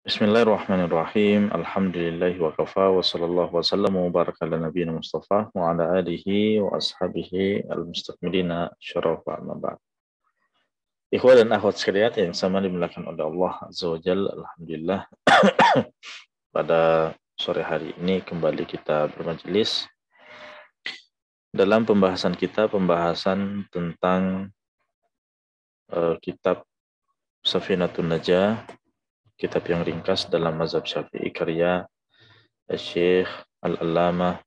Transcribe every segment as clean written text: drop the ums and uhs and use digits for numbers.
Bismillahirrahmanirrahim. Alhamdulillahi wa kafa wa sallallahu wa sallam wa baraka ala nabiyina Mustafa wa ala alihi wa ashabihi al-mustakmilina syarafa amma ba'd. Ikhwan dan akhwat sekalian yang sama dimuliakan oleh Allah Azza wa Jalla, alhamdulillah pada sore hari ini kembali kita bermajelis dalam pembahasan tentang kitab Safinatun Najah, kitab yang ringkas dalam mazhab Syafi'i karya Syekh Al-Allamah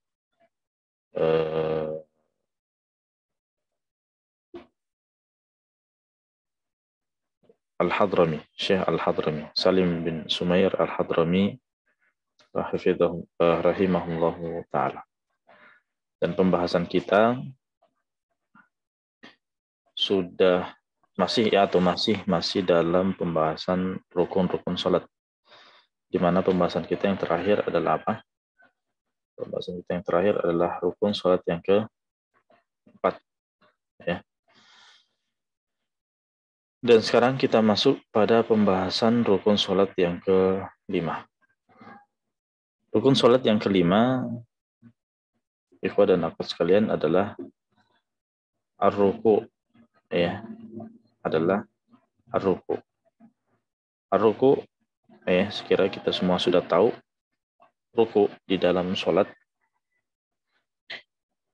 Al-Hadrami, Syekh Al-Hadrami, Salim bin Sumair Al-Hadrami rahimahullahu ta'ala. Dan pembahasan kita sudah masih dalam pembahasan rukun-rukun salat. Di mana pembahasan kita yang terakhir adalah apa? Pembahasan kita yang terakhir adalah rukun salat yang keempat. Ya. Dan sekarang kita masuk pada pembahasan rukun salat yang kelima. Rukun salat yang kelima, ikhwah dan akhwat sekalian, adalah ar-ruku', ya. Adalah ar-ruku'. Ar-ruku', sekira kita semua sudah tahu, ruku' di dalam salat.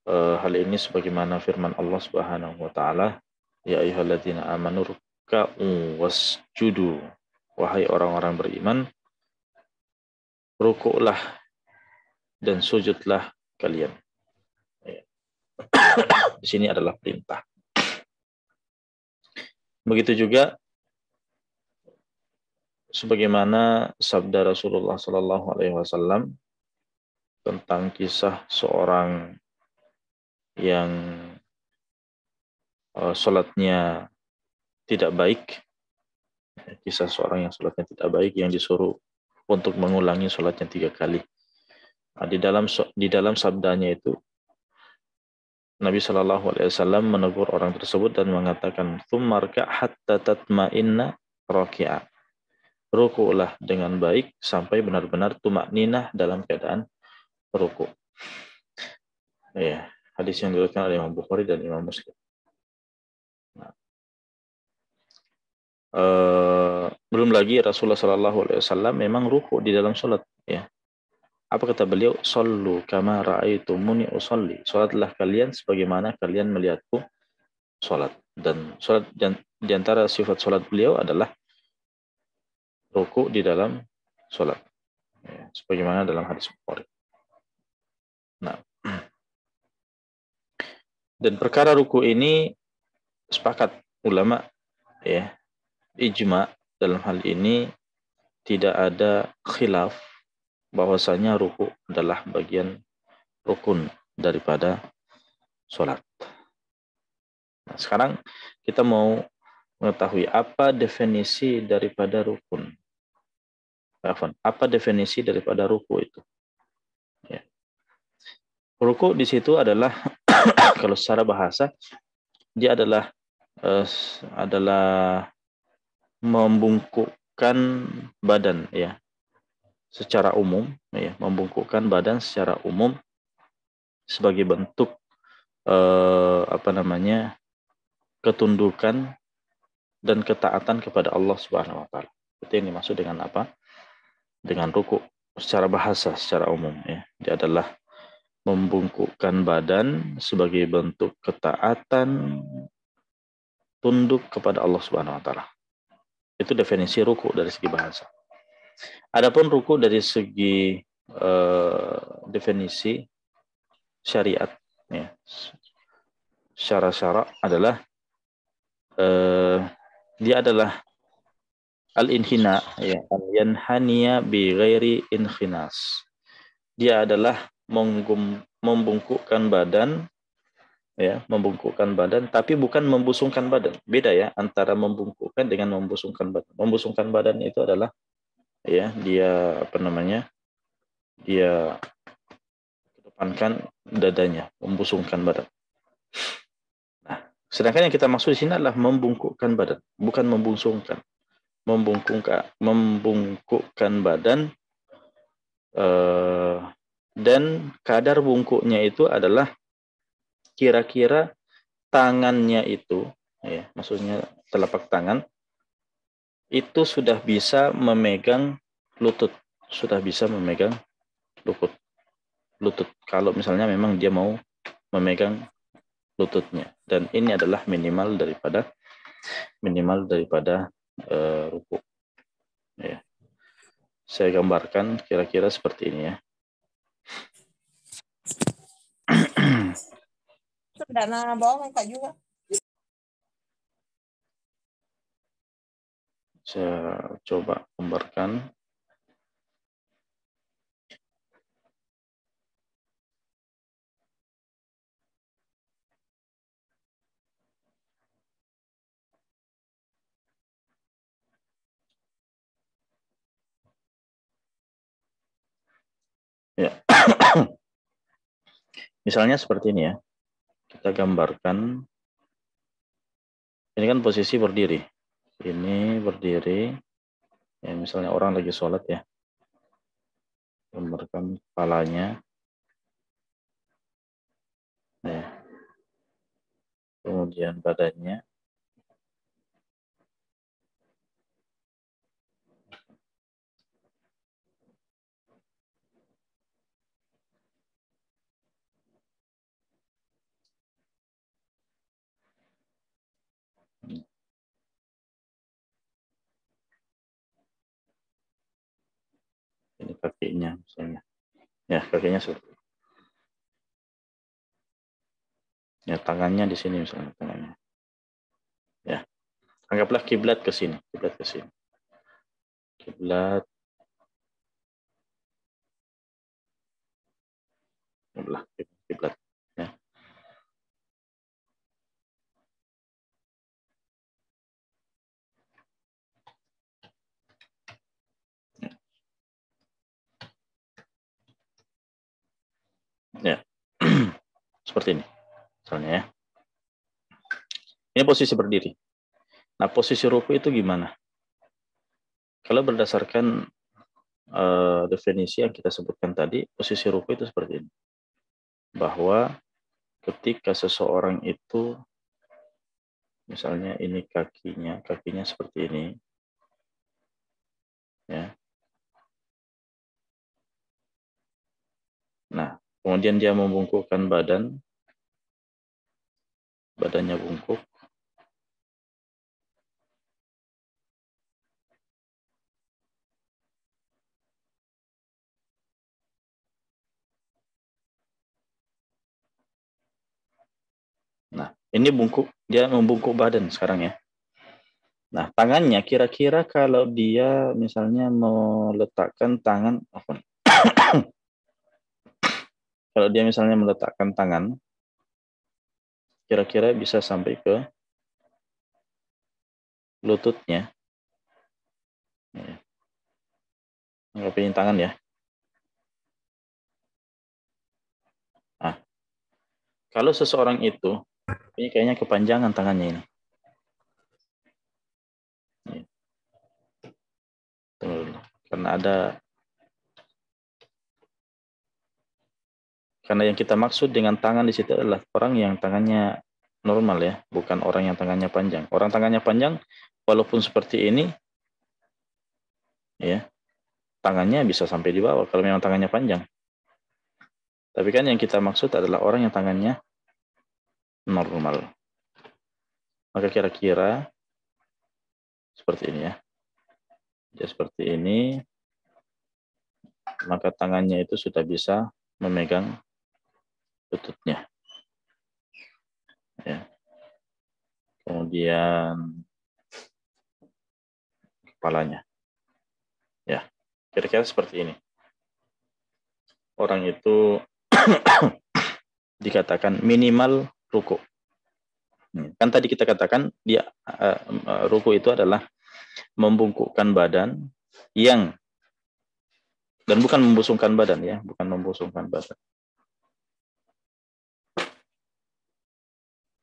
Hal ini sebagaimana firman Allah Subhanahu wa taala, ya ayyuhalladzina amanu ruk'u wasjudu. Wahai orang-orang beriman, rukuklah dan sujudlah kalian. Di sini adalah perintah. Begitu juga sebagaimana sabda Rasulullah sallallahu alaihi wasallam tentang kisah seorang yang salatnya tidak baik, kisah seorang yang salatnya tidak baik yang disuruh untuk mengulangi salatnya 3 kali. Nah, di dalam sabdanya itu Nabi Shallallahu Alaihi Wasallam menegur orang tersebut dan mengatakan, "Tsummarka hatta tatma'inna raki'a." Ruku'lah dengan baik sampai benar-benar tumakninah dalam keadaan ruku'. Ya, hadis yang diriwayatkan oleh Imam Bukhari dan Imam Muslim. Nah, belum lagi Rasulullah Shallallahu Alaihi Wasallam memang ruku' di dalam sholat. Ya. Apa kata beliau? Sallu kama ra'aitumuni usalli. Salatlah kalian sebagaimana kalian melihatku salat. Dan salat di antara sifat salat beliau adalah ruku' di dalam salat. Ya, sebagaimana dalam hadis Bukhari. Nah, dan perkara ruku' ini sepakat ulama, ya, ijma dalam hal ini tidak ada khilaf bahwasanya ruku' adalah bagian rukun daripada sholat. Nah, sekarang kita mau mengetahui apa definisi daripada rukun. Apa definisi daripada ruku' itu? Ya. Ruku' di situ adalah kalau secara bahasa dia adalah membungkukkan badan, ya. Secara umum, ya, membungkukkan badan secara umum sebagai bentuk ketundukan dan ketaatan kepada Allah Subhanahu wa taala. Itu yang dimaksud dengan apa? Dengan ruku' secara bahasa, secara umum, ya. Dia adalah membungkukkan badan sebagai bentuk ketaatan tunduk kepada Allah Subhanahu wa taala. Itu definisi ruku' dari segi bahasa. Adapun ruku' dari segi definisi syariat, ya. Syara adalah dia adalah al-inhina, ya, al-yanhaniya bi ghairi inkhinas. Dia adalah membungkukkan badan, ya, membungkukkan badan tapi bukan membusungkan badan. Beda, ya, antara membungkukkan dengan membusungkan badan. Membusungkan badan itu adalah, ya, dia dia kedepankan dadanya, membusungkan badan. Nah, sedangkan yang kita maksud di sini adalah membungkukkan badan, bukan membusungkan. membungkukkan badan, dan kadar bungkuknya itu adalah kira-kira tangannya itu, ya, maksudnya telapak tangan itu sudah bisa memegang lutut, sudah bisa memegang lutut. Kalau misalnya memang dia mau memegang lututnya, dan ini adalah minimal daripada ruku. Ya. Saya gambarkan kira-kira seperti ini ya. Dana bawah Kak juga. Saya coba gambarkan. Ya. Misalnya seperti ini ya. Kita gambarkan. Ini kan posisi berdiri. Ini berdiri. Ya, misalnya orang lagi sholat ya. Gambarkan kepalanya. Ya. Kemudian badannya. Ini kakinya misalnya. Ya, kakinya seperti. Ya, tangannya di sini misalnya tangannya. Ya. Anggaplah kiblat ke sini, kiblat ke sini. Kiblat kiblat. Ya. Ya. Seperti ini. Misalnya ya. Ini posisi berdiri. Nah, posisi ruku itu gimana? Kalau berdasarkan definisi yang kita sebutkan tadi, posisi ruku itu seperti ini. Bahwa ketika seseorang itu, misalnya ini kakinya seperti ini, ya. Nah, kemudian dia membungkukkan badannya bungkuk. Nah, ini dia membungkuk badan sekarang ya. Nah, tangannya kira-kira kalau dia misalnya meletakkan tangan, kalau dia misalnya meletakkan tangan, kira-kira bisa sampai ke lututnya. Nggak pengen tangan ya. Nah, kalau seseorang itu, ini kayaknya kepanjangan tangannya ini. Karena yang kita maksud dengan tangan di situ adalah orang yang tangannya normal ya, bukan orang yang tangannya panjang. Orang tangannya panjang, walaupun seperti ini, ya, tangannya bisa sampai di bawah kalau memang tangannya panjang. Tapi kan yang kita maksud adalah orang yang tangannya normal. Maka kira-kira seperti ini ya. Dia seperti ini, maka tangannya itu sudah bisa memegang lututnya. Ya. Kemudian kepalanya. Ya, kira-kira seperti ini. Orang itu dikatakan minimal ruku. Kan tadi kita katakan dia ruku itu adalah membungkukkan badan yang, dan bukan membusungkan badan ya, bukan membusungkan badan.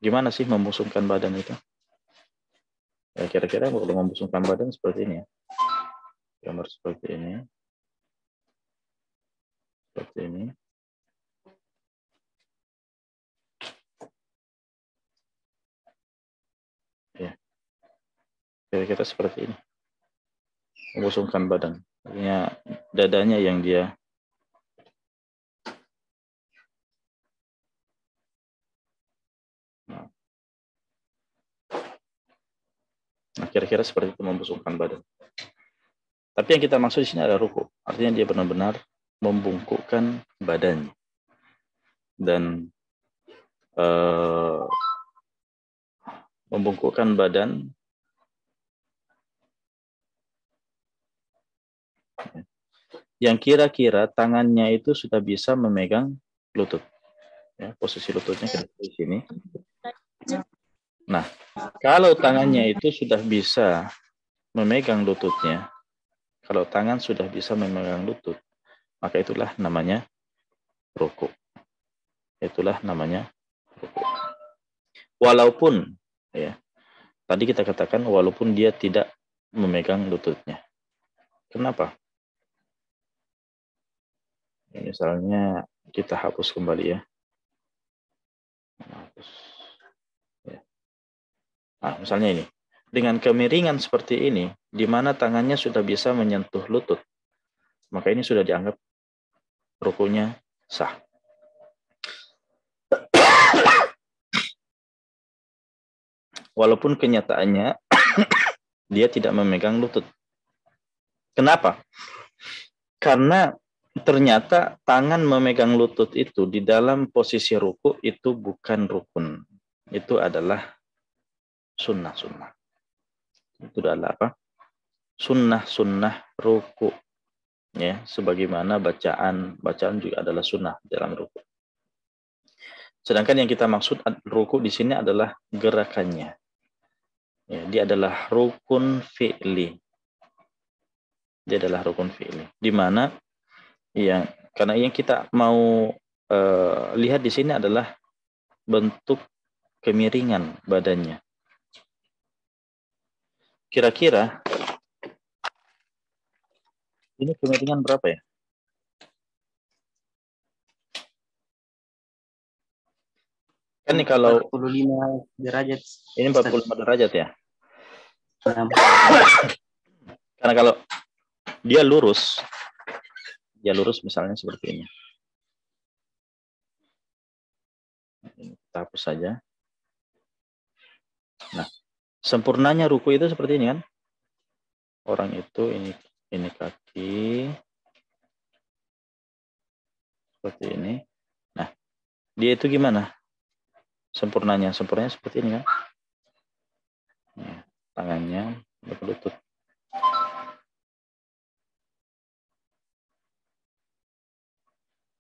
Gimana sih membusungkan badan itu? Ya, kira-kira kalau membusungkan badan seperti ini ya. Gambar seperti ini. Seperti ini. Ya. Kira-kira seperti ini. Membusungkan badan. Artinya dadanya yang dia Nah, kira-kira seperti itu membusungkan badan. Tapi yang kita maksud di sini adalah ruku. Artinya dia benar-benar membungkukkan badannya. Dan membungkukkan badan yang kira-kira tangannya itu sudah bisa memegang lutut. Ya, posisi lututnya di sini. Nah, kalau tangannya itu sudah bisa memegang lututnya, kalau tangan sudah bisa memegang lutut, maka itulah namanya ruku. Itulah namanya ruku. Walaupun, ya, tadi kita katakan walaupun dia tidak memegang lututnya. Kenapa? Misalnya kita hapus kembali ya. Hapus. Nah, misalnya ini. Dengan kemiringan seperti ini, di mana tangannya sudah bisa menyentuh lutut, maka ini sudah dianggap rukunya sah. Walaupun kenyataannya dia tidak memegang lutut. Kenapa? Karena ternyata tangan memegang lutut itu di dalam posisi ruku itu bukan rukun. Itu adalah sunnah-sunnah. Itu adalah apa? Sunnah-sunnah ruku. Ya, sebagaimana bacaan juga adalah sunnah dalam ruku. Sedangkan yang kita maksud ruku di sini adalah gerakannya. Ya, dia adalah rukun fi'li. Dia adalah rukun fi'li. Di mana karena yang kita mau lihat di sini adalah bentuk kemiringan badannya. Kira-kira ini kemiringan berapa ya? Kan nih kalau 45 derajat. Ini 45 derajat ya. Karena kalau dia lurus misalnya seperti ini. Kita hapus saja. Nah, sempurnanya ruku itu seperti ini kan? Orang itu ini kaki seperti ini. Nah, dia itu gimana? Sempurnanya seperti ini kan? Ya, tangannya berlutut.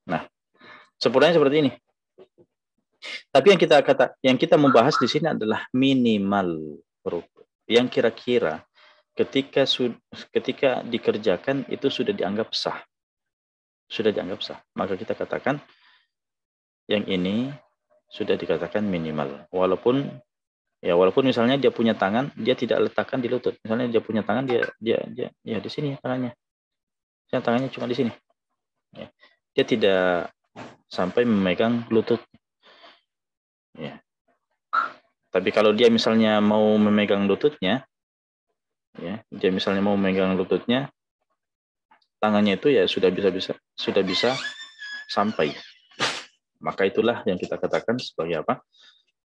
Nah, sempurnanya seperti ini. Tapi yang kita membahas di sini adalah minimal ruku. Yang kira-kira ketika dikerjakan itu sudah dianggap sah. Sudah dianggap sah. Maka kita katakan yang ini sudah dikatakan minimal. Walaupun misalnya dia punya tangan, dia tidak letakkan di lutut. Misalnya dia punya tangan, dia ya di sini tangannya. Misalnya tangannya cuma di sini. Ya. Dia tidak sampai memegang lutut. Ya. Tapi kalau dia misalnya mau memegang lututnya, ya, dia misalnya mau memegang lututnya, tangannya itu ya sudah bisa sampai. Maka itulah yang kita katakan sebagai apa?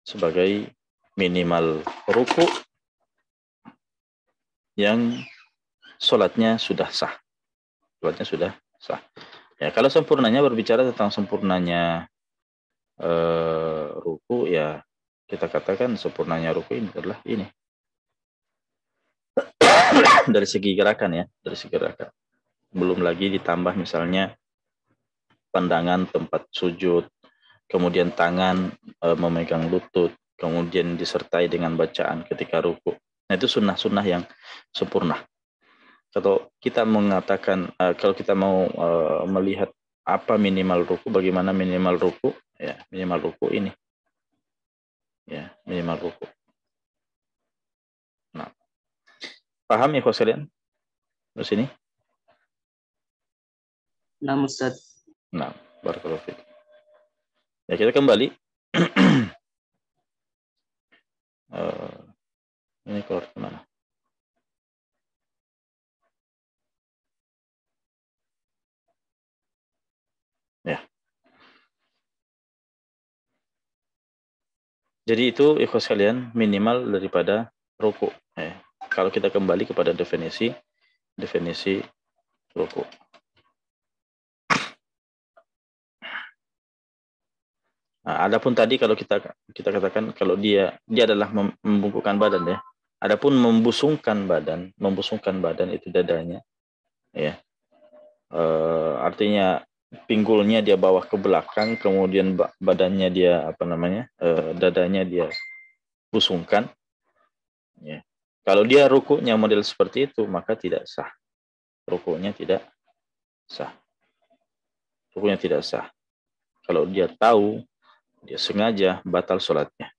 Sebagai minimal ruku yang sholatnya sudah sah. Sholatnya sudah sah. Ya, kalau sempurnanya berbicara tentang sempurnanya ruku, ya kita katakan sempurnanya ruku ini adalah ini. Dari segi gerakan ya, dari segi gerakan. Belum lagi ditambah misalnya pandangan tempat sujud, kemudian tangan memegang lutut, kemudian disertai dengan bacaan ketika ruku. Nah, itu sunnah-sunnah yang sempurna. Kalau kita mengatakan, kalau kita mau melihat apa minimal ruku, bagaimana minimal ruku, ya minimal ruku ini. Ya, minimal ruku. Nah, Paham ya kalian? Di sini? Nah, Ustaz. Nah, barakallahu fiik. Ya, kita kembali. Ini keluar kemana? Ya. Jadi itu ikhwas sekalian minimal daripada ruku. Kalau kita kembali kepada definisi ruku. Nah, adapun tadi kalau kita katakan kalau dia adalah membungkukkan badan ya. Adapun membusungkan badan itu dadanya, ya. Artinya pinggulnya dia bawa ke belakang, kemudian badannya dia dadanya dia busungkan. Ya. Kalau dia rukuknya model seperti itu, maka tidak sah. Rukuknya tidak sah. Rukuknya tidak sah. Kalau dia tahu, dia sengaja, batal sholatnya.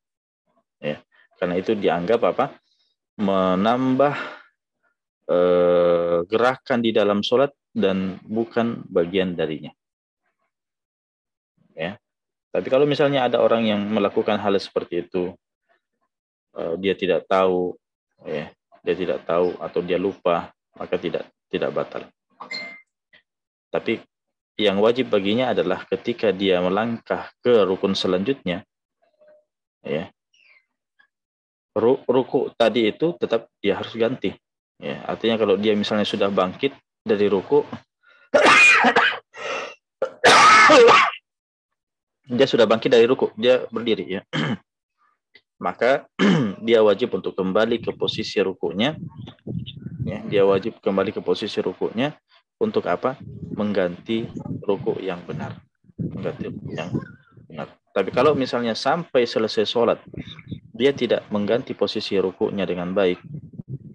Ya. Karena itu dianggap menambah gerakan di dalam sholat dan bukan bagian darinya. Ya. Tapi kalau misalnya ada orang yang melakukan hal seperti itu, dia tidak tahu, ya, dia tidak tahu atau dia lupa, maka tidak batal. Tapi yang wajib baginya adalah ketika dia melangkah ke rukun selanjutnya, ya, ruku tadi itu tetap dia harus ganti. Ya, artinya kalau dia misalnya sudah bangkit dari ruku, dia sudah bangkit dari ruku, dia berdiri ya. Maka dia wajib untuk kembali ke posisi rukunya. Ya, dia wajib kembali ke posisi rukunya untuk apa? Mengganti ruku yang benar. Mengganti ruku yang benar. Tapi kalau misalnya sampai selesai sholat, dia tidak mengganti posisi rukunya dengan baik,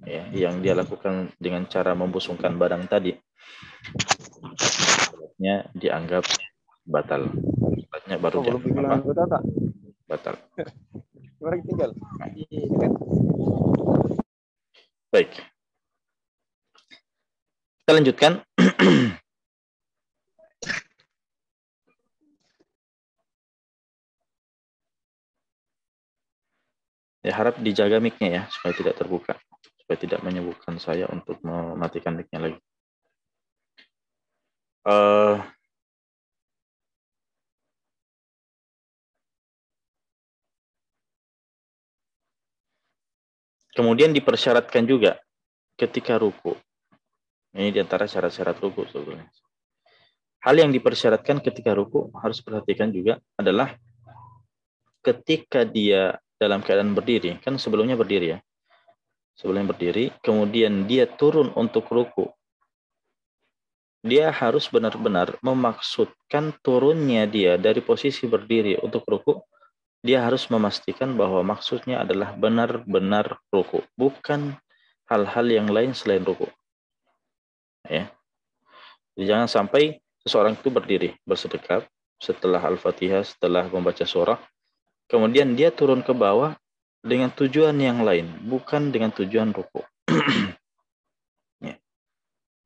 ya, yang dia lakukan dengan cara membusungkan badan tadi, sholatnya dianggap batal. Sholatnya baru dianggap batal. Tinggal. Baik. Kita lanjutkan. Ya, harap dijaga mic-nya ya, supaya tidak terbuka. Supaya tidak menyebutkan saya untuk mematikan mic-nya lagi. Kemudian dipersyaratkan juga ketika ruku. Ini diantara syarat-syarat ruku sebetulnya. Hal yang dipersyaratkan ketika ruku harus perhatikan juga adalah ketika dia dalam keadaan berdiri, kan sebelumnya berdiri ya. Sebelumnya berdiri, kemudian dia turun untuk ruku. Dia harus benar-benar memaksudkan turunnya dia dari posisi berdiri untuk ruku. Dia harus memastikan bahwa maksudnya adalah benar-benar ruku, bukan hal-hal yang lain selain ruku. Ya. Jadi jangan sampai seseorang itu berdiri, bersedekap, setelah Al-Fatihah, setelah membaca surah, kemudian dia turun ke bawah dengan tujuan yang lain, bukan dengan tujuan ruku. Ya.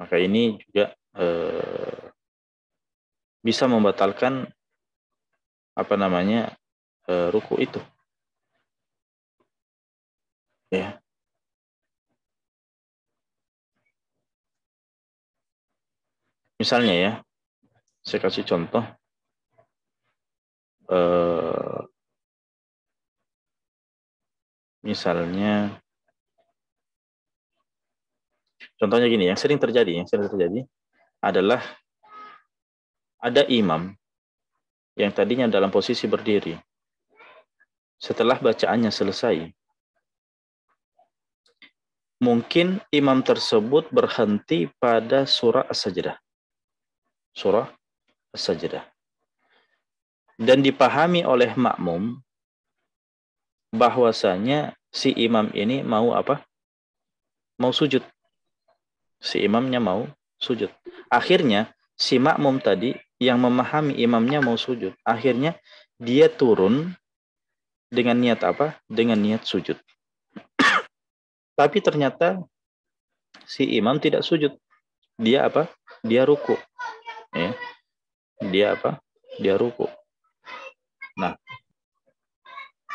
Maka ini juga bisa membatalkan ruku itu. Ya. Misalnya ya, saya kasih contoh. Misalnya, contohnya gini, yang sering terjadi adalah ada imam yang tadinya dalam posisi berdiri. Setelah bacaannya selesai, mungkin imam tersebut berhenti pada surah As-Sajdah. Surah As-Sajdah. Dan dipahami oleh makmum bahwasanya si imam ini mau apa? Mau sujud. Si imamnya mau sujud. Akhirnya si makmum tadi yang memahami imamnya mau sujud, akhirnya dia turun dengan niat apa? Dengan niat sujud. Tapi ternyata si imam tidak sujud. Dia apa? Dia ruku. Ya. Dia apa? Dia ruku. Nah,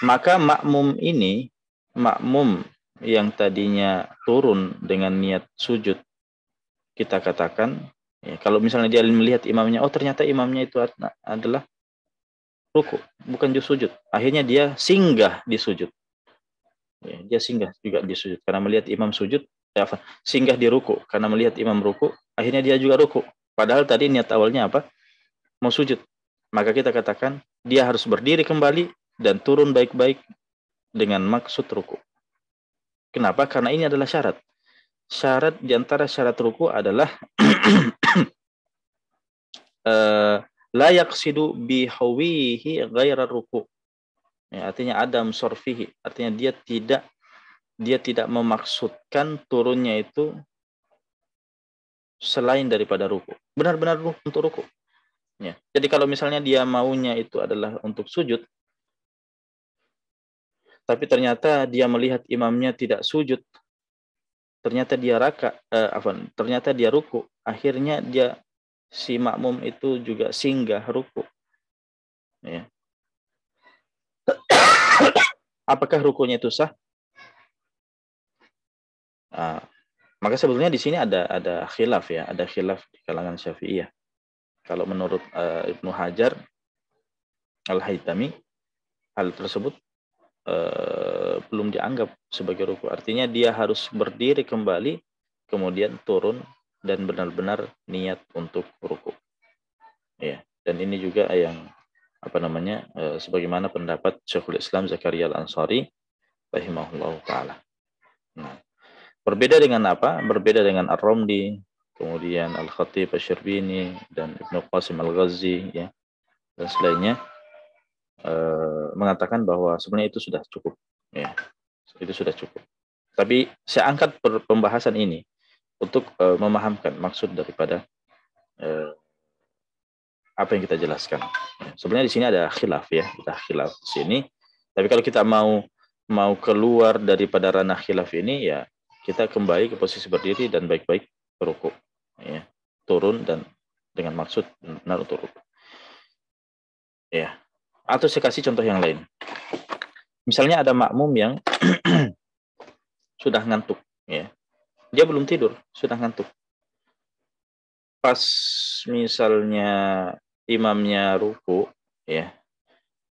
maka makmum ini, makmum yang tadinya turun dengan niat sujud, kita katakan, ya, kalau misalnya dia melihat imamnya, oh ternyata imamnya itu adalah ruku, bukan sujud. Akhirnya dia singgah di sujud. Ya, dia singgah juga di sujud karena melihat imam sujud, singgah di ruku karena melihat imam ruku, akhirnya dia juga ruku. Padahal tadi niat awalnya apa? Mau sujud. Maka kita katakan dia harus berdiri kembali dan turun baik-baik dengan maksud ruku. Kenapa? Karena ini adalah syarat. Syarat di antara syarat ruku adalah la yaqsidu bihawihi ghaira ruku. Ya, artinya adam sorfihi, artinya dia tidak memaksudkan turunnya itu selain daripada ruku. Benar-benar untuk ruku. Ya. Jadi kalau misalnya dia maunya itu adalah untuk sujud, tapi ternyata dia melihat imamnya tidak sujud, ternyata dia ternyata dia ruku, akhirnya si makmum itu juga singgah ruku. Ya. Apakah rukunya itu sah? Maka sebetulnya di sini ada khilaf ya, ada khilaf di kalangan Syafi'iyah. Kalau menurut Ibnu Hajar Al-Haytami, hal tersebut belum dianggap sebagai ruku. Artinya dia harus berdiri kembali, kemudian turun dan benar-benar niat untuk ruku. Ya, dan ini juga yang sebagaimana pendapat Syekhul Islam Zakaria Al-Ansari rahimahullah taala. Nah, berbeda dengan apa? Berbeda dengan Ar-Ramli, kemudian Al-Khatib Asy-Syirbini dan Ibnu Qasim Al-Ghazi ya. Dan selainnya mengatakan bahwa sebenarnya itu sudah cukup ya. Itu sudah cukup. Tapi saya angkat pembahasan ini untuk memahamkan maksud daripada apa yang kita jelaskan. Sebenarnya di sini ada khilaf ya, ada khilaf di sini. Tapi kalau kita mau keluar daripada ranah khilaf ini ya, kita kembali ke posisi berdiri dan baik-baik ruku. Ya. Turun dan dengan maksud benar untuk ruku. Ya. Atau saya kasih contoh yang lain. Misalnya ada makmum yang sudah ngantuk ya. Dia belum tidur, sudah ngantuk. Pas misalnya imamnya ruku ya,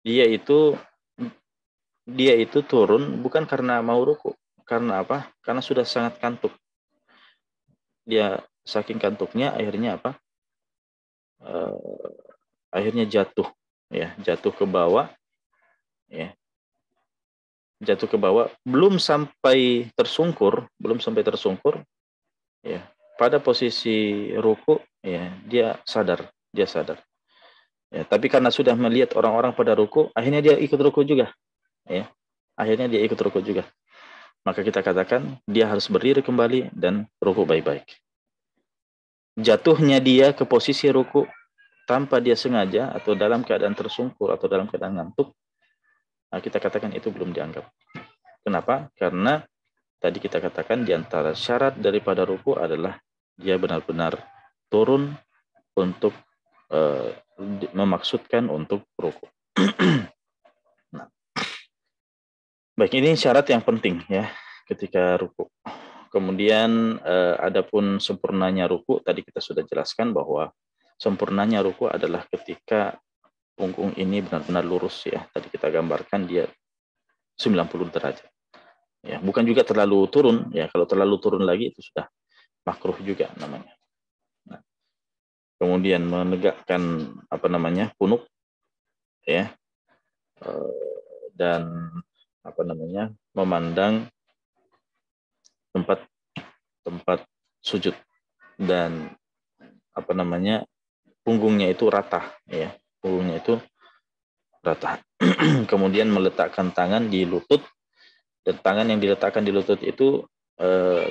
dia itu turun bukan karena mau ruku, karena apa? Karena sudah sangat kantuk. Dia saking kantuknya akhirnya apa? Akhirnya jatuh ya, jatuh ke bawah ya. Jatuh ke bawah, belum sampai tersungkur ya. Pada posisi ruku ya, dia sadar. Ya, tapi karena sudah melihat orang-orang pada ruku, akhirnya dia ikut ruku juga. Ya. Akhirnya dia ikut ruku juga. Maka kita katakan dia harus berdiri kembali dan ruku baik-baik. Jatuhnya dia ke posisi ruku tanpa dia sengaja atau dalam keadaan tersungkur atau dalam keadaan ngantuk, nah kita katakan itu belum dianggap. Kenapa? Karena tadi kita katakan di antara syarat daripada ruku adalah dia benar-benar turun untuk memaksudkan untuk ruku. Nah, baik, ini syarat yang penting ya ketika ruku. Kemudian adapun sempurnanya ruku, tadi kita sudah jelaskan bahwa sempurnanya ruku adalah ketika punggung ini benar-benar lurus ya. Tadi kita gambarkan dia 90 derajat. Ya, bukan juga terlalu turun ya. Kalau terlalu turun lagi itu sudah makruh juga namanya. Nah, kemudian menegakkan punuk ya. Dan memandang tempat sujud dan punggungnya itu rata ya, punggungnya itu rata. Kemudian meletakkan tangan di lutut, dan tangan yang diletakkan di lutut itu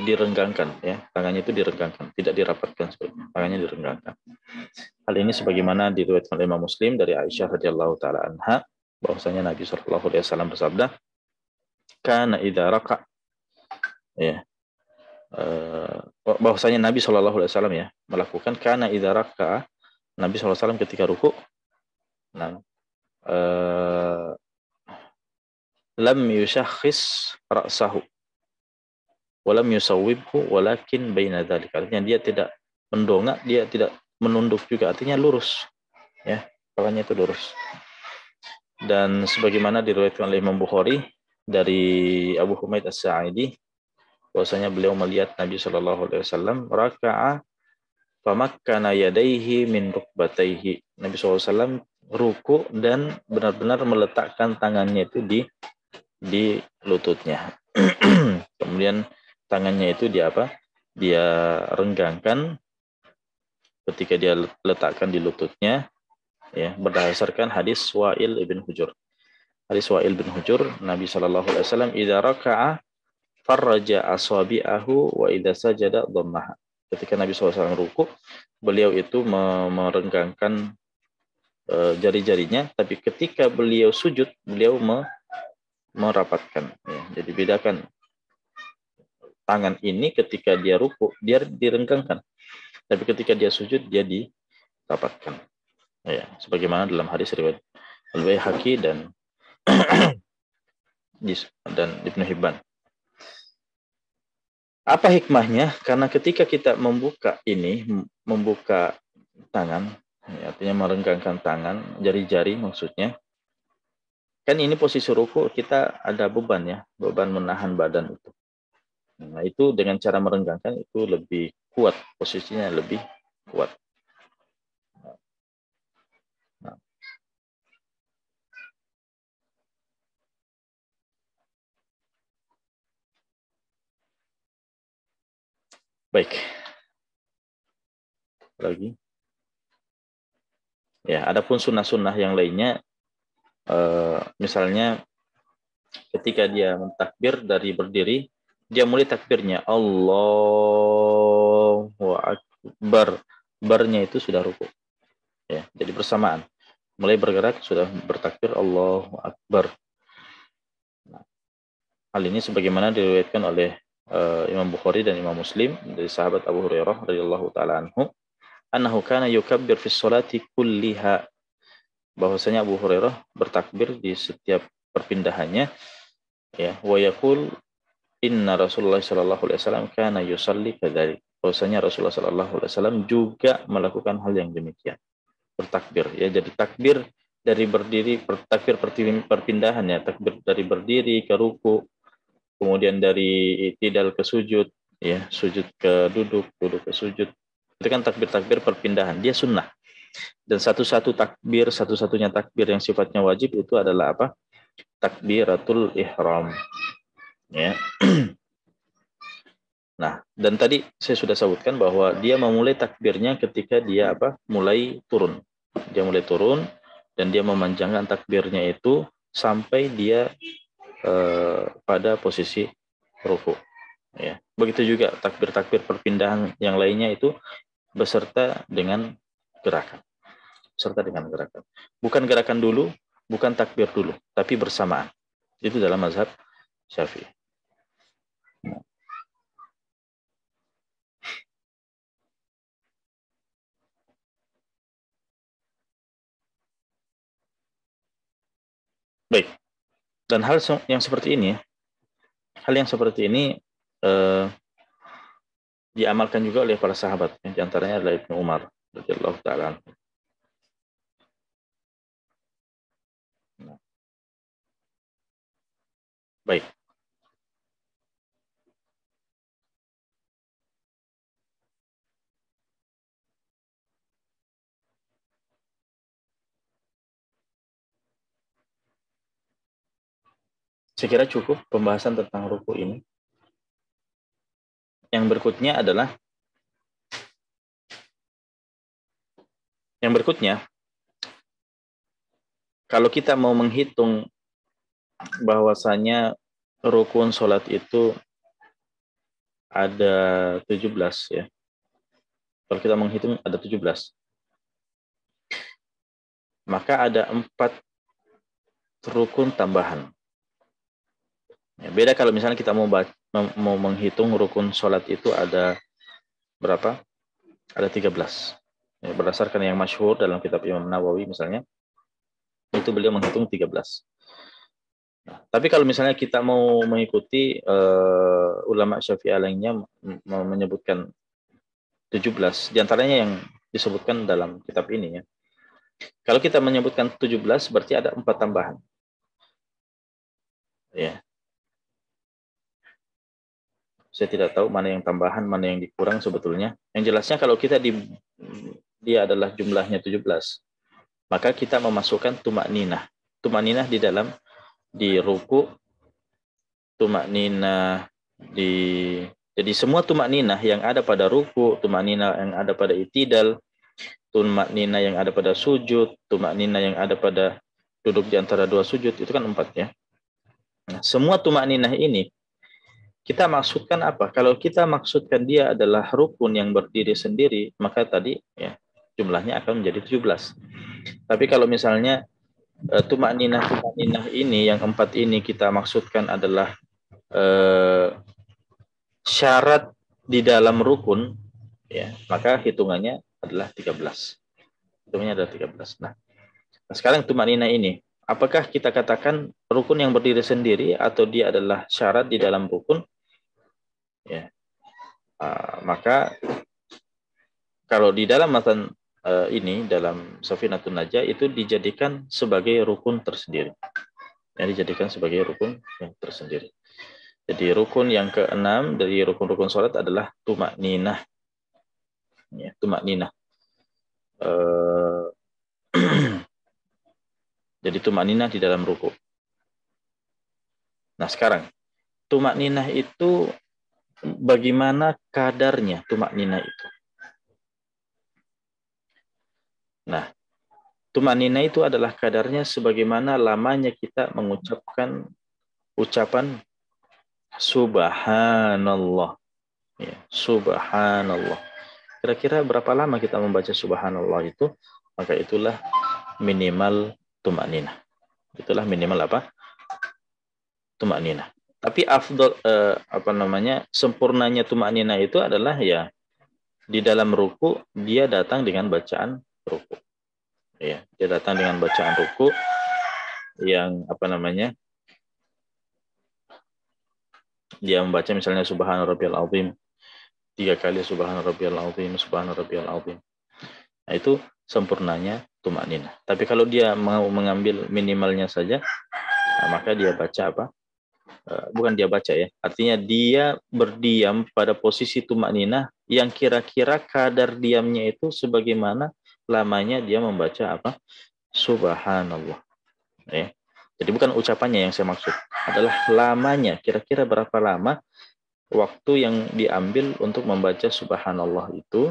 direnggangkan ya, tangannya itu direnggangkan, tidak dirapatkan sebenarnya, tangannya direnggangkan. Hal ini sebagaimana diriwayatkan oleh Imam Muslim dari Aisyah radhiyallahu taala anha, bahwasanya Nabi sallallahu alaihi wasallam bersabda, kana idza raqa ya, bahwasanya Nabi SAW ya melakukan karena idza raka'a, Nabi SAW ketika ruku, nah lam yushakhis ra'sahu wa lam yusawwibhu walakin baina dzalika. Artinya dia tidak mendongak, dia tidak menunduk juga, artinya lurus ya, kepalanya itu lurus. Dan sebagaimana diriwayatkan oleh Imam Bukhari dari Abu Humaid As-Sa'idi, bahwasanya beliau melihat Nabi SAW raka'a famakkana yadaihi min rukbataihi. Nabi SAW ruku dan benar-benar meletakkan tangannya itu di lututnya. Kemudian tangannya itu dia apa? Dia renggangkan ketika dia letakkan di lututnya, ya, berdasarkan hadis Wa'il ibn Hujur. Hadis Wa'il bin Hujur, Nabi SAW idza raka'a farraja asabi'ahu wa idza sajada dhammaha. Ketika Nabi SAW ruku, beliau itu merenggangkan jari-jarinya, tapi ketika beliau sujud, beliau merapatkan. Ya. Jadi bedakan tangan ini ketika dia ruku, dia direnggangkan, tapi ketika dia sujud, dia dirapatkan. Ya, sebagaimana dalam hadis riwayat Al-Baihaqi dan Ibnu Hibban. Apa hikmahnya? Karena ketika kita membuka tangan, ya, artinya merenggangkan tangan, jari-jari maksudnya, kan ini posisi ruku kita ada beban ya, beban menahan badan itu. Nah itu dengan cara merenggangkan itu lebih kuat, posisinya lebih kuat. Nah. Baik. Lagi. Ya, adapun sunnah-sunnah yang lainnya, misalnya ketika dia mentakbir dari berdiri, dia mulai takbirnya Allahu Akbar. Barnya itu sudah ruku. Ya, jadi bersamaan. Mulai bergerak sudah bertakbir Allahu Akbar. Nah, hal ini sebagaimana diriwayatkan oleh Imam Bukhari dan Imam Muslim dari sahabat Abu Hurairah radhiyallahu taala anhu, annahu kana yukabbir fi sholati kulliha, bahwasanya Abu Hurairah bertakbir di setiap perpindahannya, ya, wa yaqul inna Rasulullah sallallahu alaihi wasallam kana yusalli kadzalik, bahwasanya Rasulullah sallallahu alaihi wasallam juga melakukan hal yang demikian, bertakbir ya. Jadi takbir dari berdiri, takbir perpindahan ya, takbir dari berdiri ke ruku, kemudian dari i'tidal ke sujud, ya, sujud ke duduk, duduk ke sujud. Itu kan takbir-takbir perpindahan, dia sunnah. Dan satu-satunya takbir yang sifatnya wajib itu adalah apa? Takbiratul ihram. Ya. Nah, dan tadi saya sudah sebutkan bahwa dia memulai takbirnya ketika dia apa? Mulai turun. Dia mulai turun dan dia memanjangkan takbirnya itu sampai dia pada posisi ruku. Ya. Begitu juga takbir-takbir perpindahan yang lainnya itu beserta dengan gerakan. Bukan gerakan dulu, bukan takbir dulu, tapi bersamaan. Itu dalam mazhab Syafi'i. Baik. Dan hal yang seperti ini diamalkan juga oleh para sahabat. Di antaranya adalah Ibnu Umar radhiyallahu taala. Baik. Saya kira cukup pembahasan tentang ruku ini. Yang berikutnya, kalau kita mau menghitung bahwasanya rukun sholat itu ada 17 ya. Kalau kita menghitung ada 17. Maka ada 4 rukun tambahan. Ya, beda kalau misalnya kita mau mau menghitung rukun sholat itu ada berapa? Ada 13. Ya, berdasarkan yang masyhur dalam kitab Imam Nawawi misalnya, itu beliau menghitung 13. Nah, tapi kalau misalnya kita mau mengikuti ulama Syafi'i lainnya menyebutkan 17, diantaranya yang disebutkan dalam kitab ini ya. Kalau kita menyebutkan 17 berarti ada 4 tambahan. Ya. Saya tidak tahu mana yang tambahan, mana yang dikurang sebetulnya. Yang jelasnya kalau kita dia adalah jumlahnya 17, maka kita memasukkan tumak ninah. Tumak ninah di ruku, tumak ninah jadi semua tumak ninah yang ada pada ruku, tumak ninah yang ada pada itidal, tumak ninah yang ada pada sujud, tumak ninah yang ada pada duduk di antara dua sujud, itu kan 4 ya. Nah, semua tumak ninah ini kita maksudkan apa? Kalau kita maksudkan dia adalah rukun yang berdiri sendiri, maka tadi ya jumlahnya akan menjadi 17. Tapi kalau misalnya tumak ninah ini yang 4 ini kita maksudkan adalah syarat di dalam rukun, ya maka hitungannya adalah 13. Hitungannya adalah 13. Nah, sekarang tumak ninah ini, apakah kita katakan rukun yang berdiri sendiri atau dia adalah syarat di dalam rukun? Ya, maka kalau di dalam matan ini dalam Safinatun Najah itu dijadikan sebagai rukun tersendiri. Ya, dijadikan sebagai rukun yang tersendiri. Jadi rukun yang ke-6 dari rukun-rukun sholat adalah tumak ninah. Ya, tumak ninah. Jadi tumak ninah di dalam ruku. Nah sekarang tumak ninah itu bagaimana kadarnya tumak ninah itu? Nah, tumak ninah itu adalah kadarnya sebagaimana lamanya kita mengucapkan ucapan subhanallah. Ya, subhanallah. Kira-kira berapa lama kita membaca subhanallah itu? Maka itulah minimal tumak ninah. Itulah minimal apa? Tumak ninah. Tapi afdol sempurnanya tumak ninah itu adalah ya di dalam ruku dia datang dengan bacaan ruku. Ya, dia datang dengan bacaan ruku yang dia membaca misalnya subhana rabbiyal azim 3 kali, subhana rabbiyal azim, subhana rabbiyal azim. Nah, itu sempurnanya tumak ninah. Tapi kalau dia mau mengambil minimalnya saja, nah, maka dia baca apa? Bukan dia baca ya, artinya dia berdiam pada posisi tumak ninah yang kira-kira kadar diamnya itu sebagaimana lamanya dia membaca apa? Subhanallah. Ya. Jadi bukan ucapannya yang saya maksud, adalah lamanya, kira-kira berapa lama waktu yang diambil untuk membaca subhanallah itu.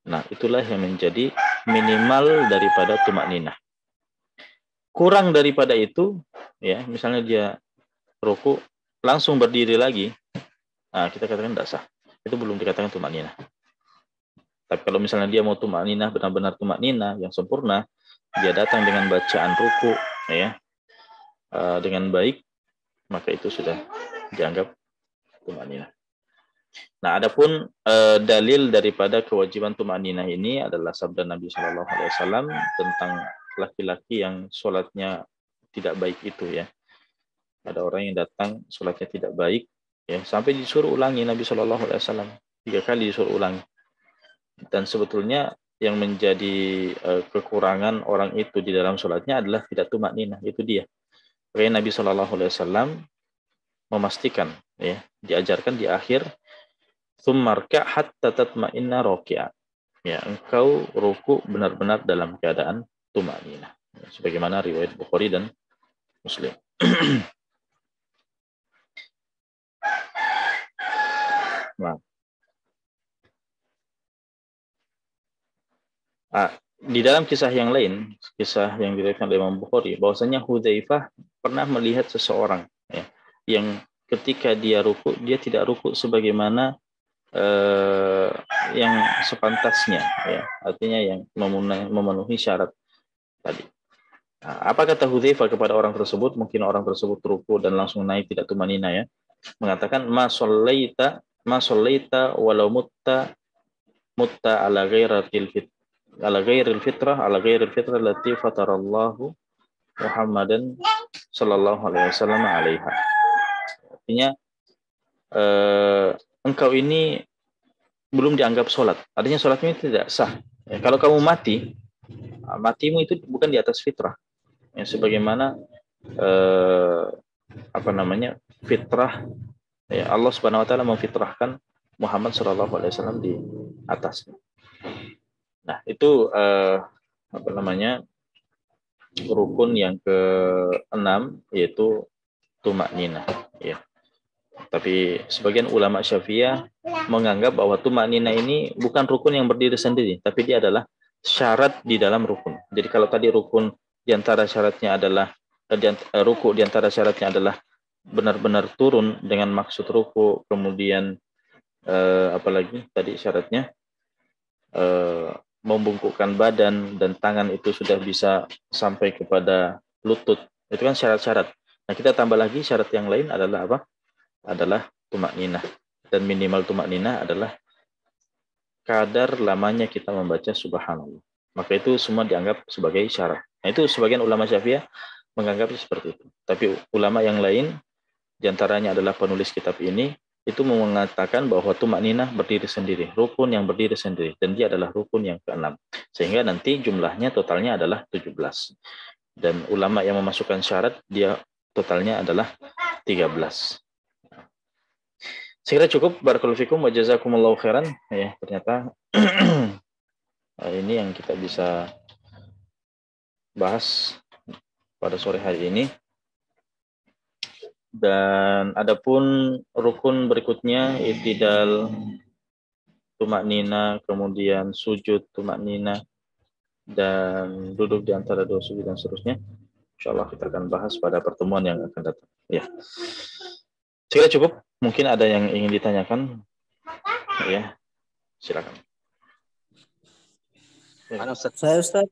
Nah, itulah yang menjadi minimal daripada tumak ninah. Kurang daripada itu, ya, misalnya dia ruku langsung berdiri lagi, nah kita katakan tidak sah. Itu belum dikatakan tumak ninah. Tapi kalau misalnya dia mau tumak ninah, benar-benar tumak ninah yang sempurna, dia datang dengan bacaan ruku, ya, dengan baik, maka itu sudah dianggap tumak ninah. Nah, adapun dalil daripada kewajiban tumak ninah ini adalah sabda Nabi Shallallahu Alaihi Wasallam tentang laki-laki yang sholatnya tidak baik itu ya. Ada orang yang datang sholatnya tidak baik, ya sampai disuruh ulangi Nabi Shallallahu Alaihi Wasallam 3 kali disuruh ulangi. Dan sebetulnya yang menjadi kekurangan orang itu di dalam sholatnya adalah tidak tumak ninah, itu dia. Karena Nabi Shallallahu Alaihi Wasallam memastikan, ya diajarkan di akhir, tsummarka hatta tatma'inna raki'a. Ya, engkau ruku benar-benar dalam keadaan tumak ninah. Ya, sebagaimana riwayat Bukhari dan Muslim. Nah, di dalam kisah yang lain, kisah yang diriwayatkan oleh Imam Bukhari, bahwasanya Hudzaifah pernah melihat seseorang ya, yang ketika dia ruku, dia tidak ruku sebagaimana yang sepantasnya, ya, artinya yang memenuhi syarat tadi. Nah, apa kata Hudzaifah kepada orang tersebut? Mungkin orang tersebut ruku dan langsung naik tidak tumanina ya. mengatakan ma shallaita walau mutta ala ghairil fitrah allati fatarallahu Muhammadan sallallahu alaihi wasallam alaiha. Artinya engkau ini belum dianggap sholat. Artinya sholatmu itu tidak sah. Ya, kalau kamu matimu itu bukan di atas fitrah. Ya, sebagaimana fitrah. Ya, Allah Subhanahu Wa Taala memfitrahkan Muhammad Shallallahu Alaihi Wasallam di atasnya. Nah, itu rukun yang ke-6 yaitu tumakninah. Ya. Tapi sebagian ulama Syafi'iyah menganggap bahwa tumakninah ini bukan rukun yang berdiri sendiri, tapi dia adalah syarat di dalam rukun. Jadi kalau tadi rukun di antara syaratnya adalah ruku di antara syaratnya adalah benar-benar turun dengan maksud ruku, kemudian apalagi tadi syaratnya membungkukkan badan dan tangan itu sudah bisa sampai kepada lutut. Itu kan syarat-syarat. Nah, kita tambah lagi syarat yang lain adalah apa? Adalah tumakninah. Dan minimal tumakninah adalah kadar lamanya kita membaca subhanallah. Maka itu semua dianggap sebagai syarat. Nah, itu sebagian ulama Syafi'iyah menganggap seperti itu. Tapi ulama yang lain, diantaranya adalah penulis kitab ini, itu mengatakan bahwa tumakninah berdiri sendiri, rukun yang berdiri sendiri, dan dia adalah rukun yang ke-6. Sehingga nanti jumlahnya totalnya adalah 17. Dan ulama yang memasukkan syarat, dia totalnya adalah 13. Saya kira cukup. Barakallahu fikum wa jazakumullahu khairan. Ya, ternyata ini yang kita bisa bahas pada sore hari ini. Dan adapun rukun berikutnya i'tidal tumaknina, kemudian sujud tumaknina, dan duduk di antara dua sujud dan seterusnya. Insyaallah kita akan bahas pada pertemuan yang akan datang. Ya. Saya kira cukup. Mungkin ada yang ingin ditanyakan. Ya. Silakan. Ya. Saya Ustaz.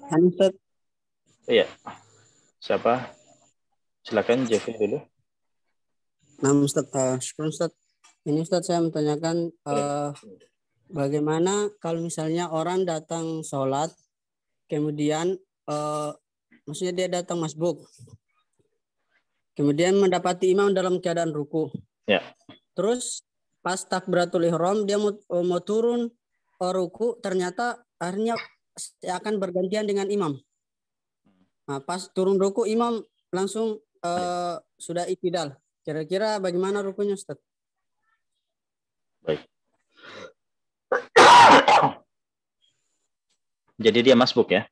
Ustaz. Iya. Siapa? Silakan Jeffrey dulu. Nah, Ustaz, syukur Ustaz. Ini Ustaz saya menanyakan bagaimana kalau misalnya orang datang sholat, kemudian maksudnya dia datang masbuk, kemudian mendapati imam dalam keadaan ruku. Ya. Terus pas takbiratul ihram dia mau turun ruku, ternyata akhirnya akan bergantian dengan imam. Nah, pas turun ruku imam langsung sudah i'tidal. Kira-kira bagaimana rukunya Ustaz? Baik. Jadi dia masbuk ya.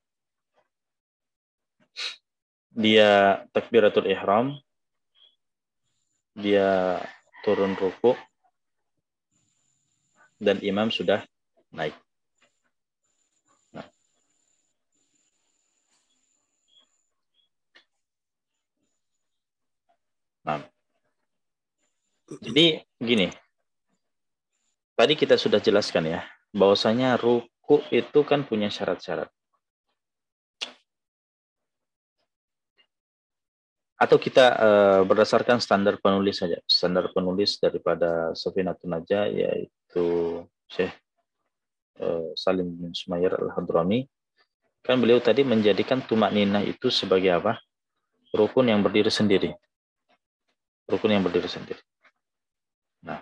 Dia takbiratul ihram, dia turun ruku, dan imam sudah naik. Nah. Jadi gini, tadi kita sudah jelaskan ya, bahwasanya ruku itu kan punya syarat-syarat. Atau kita berdasarkan standar penulis saja. Standar penulis daripada Safinatun Najah yaitu Syekh Salim bin Sumair Al-Hadrami. Kan beliau tadi menjadikan tumakninah itu sebagai apa? Rukun yang berdiri sendiri. Rukun yang berdiri sendiri. Nah,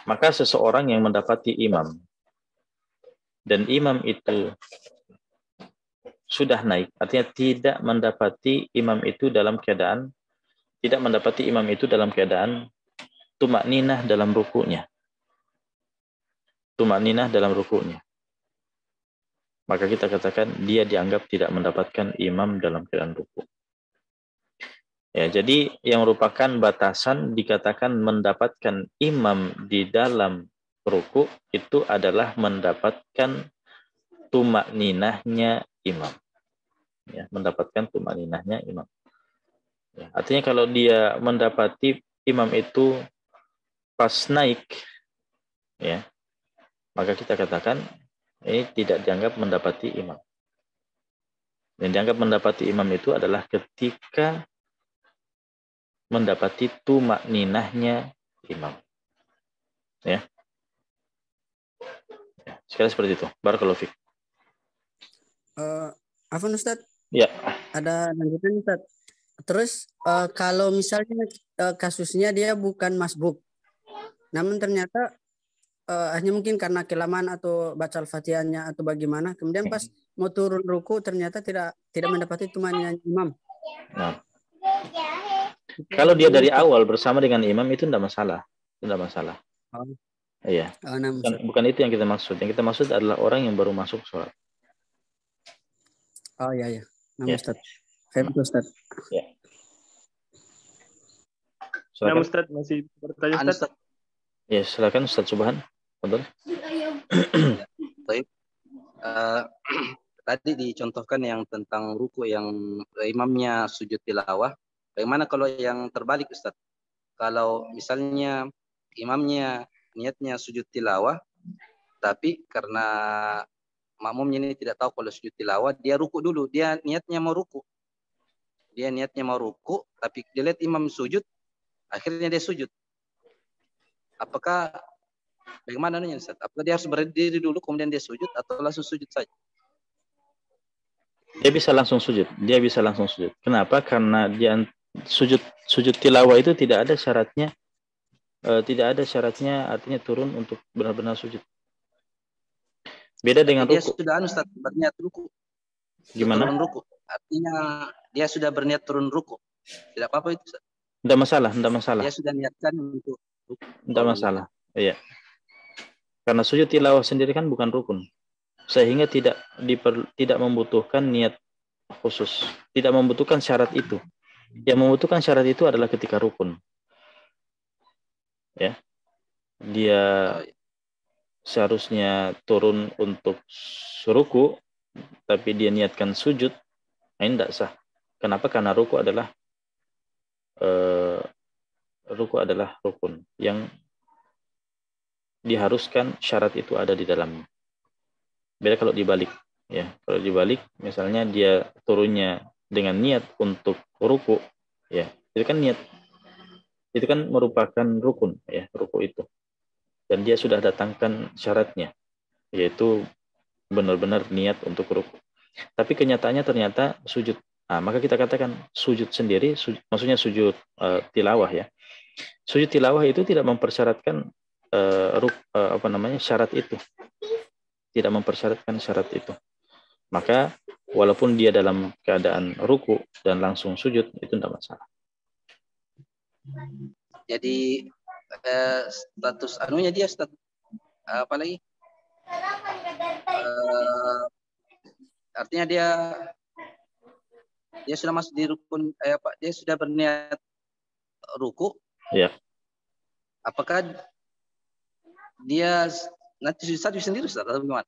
maka seseorang yang mendapati imam dan imam itu sudah naik, artinya tidak mendapati imam itu dalam keadaan tumakninah dalam rukunya. Tumakninah dalam rukunya. Maka kita katakan dia dianggap tidak mendapatkan imam dalam keadaan ruku. Ya, jadi yang merupakan batasan dikatakan mendapatkan imam di dalam ruku itu adalah mendapatkan tumakninahnya imam. Ya, mendapatkan tumakninahnya imam. Ya, artinya kalau dia mendapati imam itu pas naik, ya, maka kita katakan ini tidak dianggap mendapati imam. Yang dianggap mendapati imam itu adalah ketika mendapati tumakninahnya imam. Ya. Sekali seperti itu. Barakallahu fiik. Afwan Ustaz, Ya. ada lanjutan Ustaz. Terus kalau misalnya kasusnya dia bukan masbuk, namun ternyata hanya mungkin karena kelamaan atau baca Al-Fatihahnya atau bagaimana, kemudian pas mau turun ruku ternyata tidak mendapati tumakninah imam. Nah, kalau dia dari awal bersama dengan imam itu tidak masalah. Tidak masalah. Oh. Iya. Nah, Bukan itu yang kita maksud. Yang kita maksud adalah orang yang baru masuk sholat. Oh iya. Nah, Ya. Ustaz. Ustaz. Ya. Nah, Silakan. Ustaz masih bertanya Ustaz. Ya, silakan Ustaz Subhan. Betul. Baik. Tadi dicontohkan yang tentang ruku yang imamnya sujud tilawah. Bagaimana kalau yang terbalik Ustaz? Kalau misalnya imamnya niatnya sujud tilawah, tapi karena makmumnya ini tidak tahu kalau sujud tilawah, dia ruku dulu. Dia niatnya mau ruku. Tapi dia lihat imam sujud, akhirnya dia sujud. Apakah bagaimana nih Ustaz? Apakah dia harus berdiri dulu kemudian dia sujud atau langsung sujud saja? Dia bisa langsung sujud. Kenapa? Karena dia sujud tilawah itu tidak ada syaratnya. Artinya turun untuk benar-benar sujud. Beda dengan dia ruku. Sudah Ustaz berniat ruku. Gimana? Turun ruku. Artinya dia sudah berniat turun ruku. Tidak apa-apa itu Ustaz. Tidak masalah. Dia sudah niatkan untuk ruku. Tidak masalah. Iya. Karena sujud tilawah sendiri kan bukan rukun. Sehingga tidak membutuhkan niat khusus. Tidak membutuhkan syarat itu. Yang membutuhkan syarat itu adalah ketika rukun. Ya. Dia seharusnya turun untuk ruku, tapi dia niatkan sujud, ini tidak sah. Kenapa? Karena ruku adalah rukun yang diharuskan syarat itu ada di dalamnya. Beda kalau dibalik, ya. Kalau dibalik, misalnya dia turunnya dengan niat untuk ruku, ya, itu kan niat, itu kan merupakan rukun, ya, ruku itu. Dan dia sudah datangkan syaratnya, yaitu benar-benar niat untuk ruku. Tapi kenyataannya ternyata sujud. Maka kita katakan sujud sendiri, maksudnya sujud tilawah, ya. Sujud tilawah itu tidak mempersyaratkan syarat itu. Tidak mempersyaratkan syarat itu. Maka walaupun dia dalam keadaan ruku dan langsung sujud, itu tidak masalah. Jadi status anunya dia apa lagi? Artinya dia sudah masuk di rukun dia sudah berniat ruku. Ya. Apakah dia nanti sujud sendiri Ustaz atau bagaimana?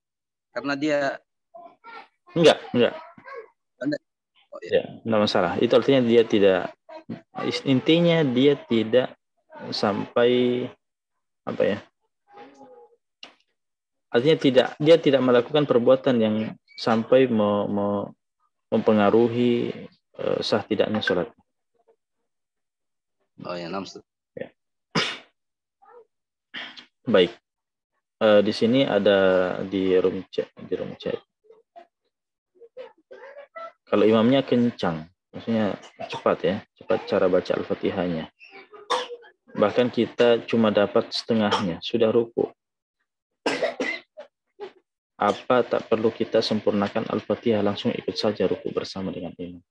Karena dia enggak. Oh, ya. Enggak masalah. Itu artinya intinya dia tidak sampai artinya dia tidak melakukan perbuatan yang sampai mempengaruhi sah tidaknya sholat. Oh ya, Ustaz. Ya. Baik. Di sini ada di room chat. Kalau imamnya kencang, maksudnya cepat cara baca Al-Fatihahnya. Bahkan kita cuma dapat setengahnya, sudah ruku. Apa tak perlu kita sempurnakan Al-Fatihah, langsung ikut saja ruku bersama dengan imam?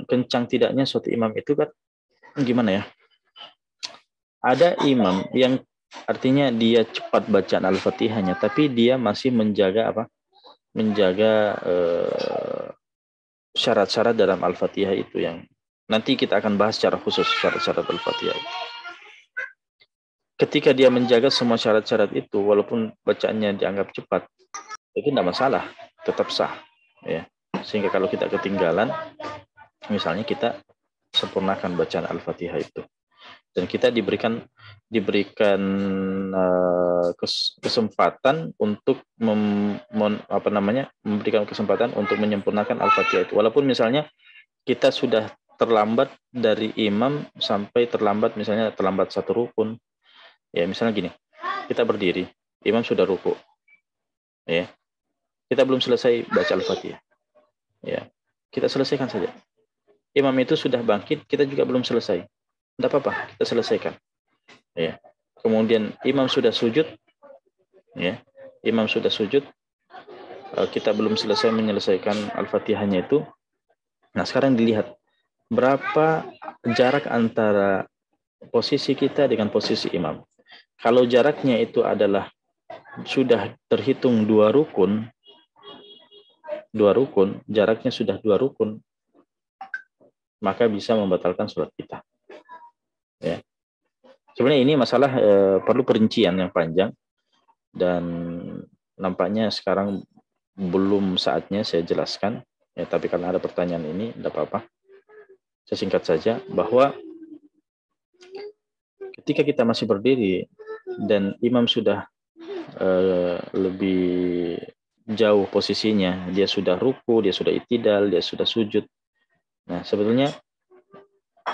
Kencang tidaknya suatu imam itu kan gimana ya? Ada imam yang artinya dia cepat bacaan Al-Fatihahnya, tapi dia masih menjaga syarat-syarat dalam Al-Fatihah itu, yang nanti kita akan bahas secara khusus syarat-syarat Al-Fatihah. Ketika dia menjaga semua syarat-syarat itu, walaupun bacaannya dianggap cepat, itu tidak masalah, tetap sah, ya. Sehingga kalau kita ketinggalan, misalnya kita sempurnakan bacaan Al-Fatihah itu. Dan dan kita diberikan kesempatan untuk memberikan kesempatan untuk menyempurnakan Al-Fatihah itu. Walaupun misalnya kita sudah terlambat dari imam sampai terlambat satu rukun. Ya, misalnya gini, kita berdiri, imam sudah ruku. Ya. Kita belum selesai baca Al-Fatihah. Ya. Kita selesaikan saja. Imam itu sudah bangkit, kita juga belum selesai. Tidak apa-apa, kita selesaikan. Ya. Kemudian imam sudah sujud. Ya. Imam sudah sujud. Kita belum selesai menyelesaikan Al-Fatihahnya itu. Nah, sekarang dilihat berapa jarak antara posisi kita dengan posisi imam. Kalau jaraknya itu adalah sudah terhitung dua rukun, jaraknya sudah 2 rukun, maka bisa membatalkan sholat kita. Ya. Sebenarnya ini masalah perlu perincian yang panjang, dan nampaknya sekarang belum saatnya saya jelaskan. Ya, tapi karena ada pertanyaan ini, tidak apa-apa. Saya singkat saja bahwa ketika kita masih berdiri dan imam sudah lebih jauh posisinya, dia sudah ruku, dia sudah i'tidal, dia sudah sujud. Nah, sebetulnya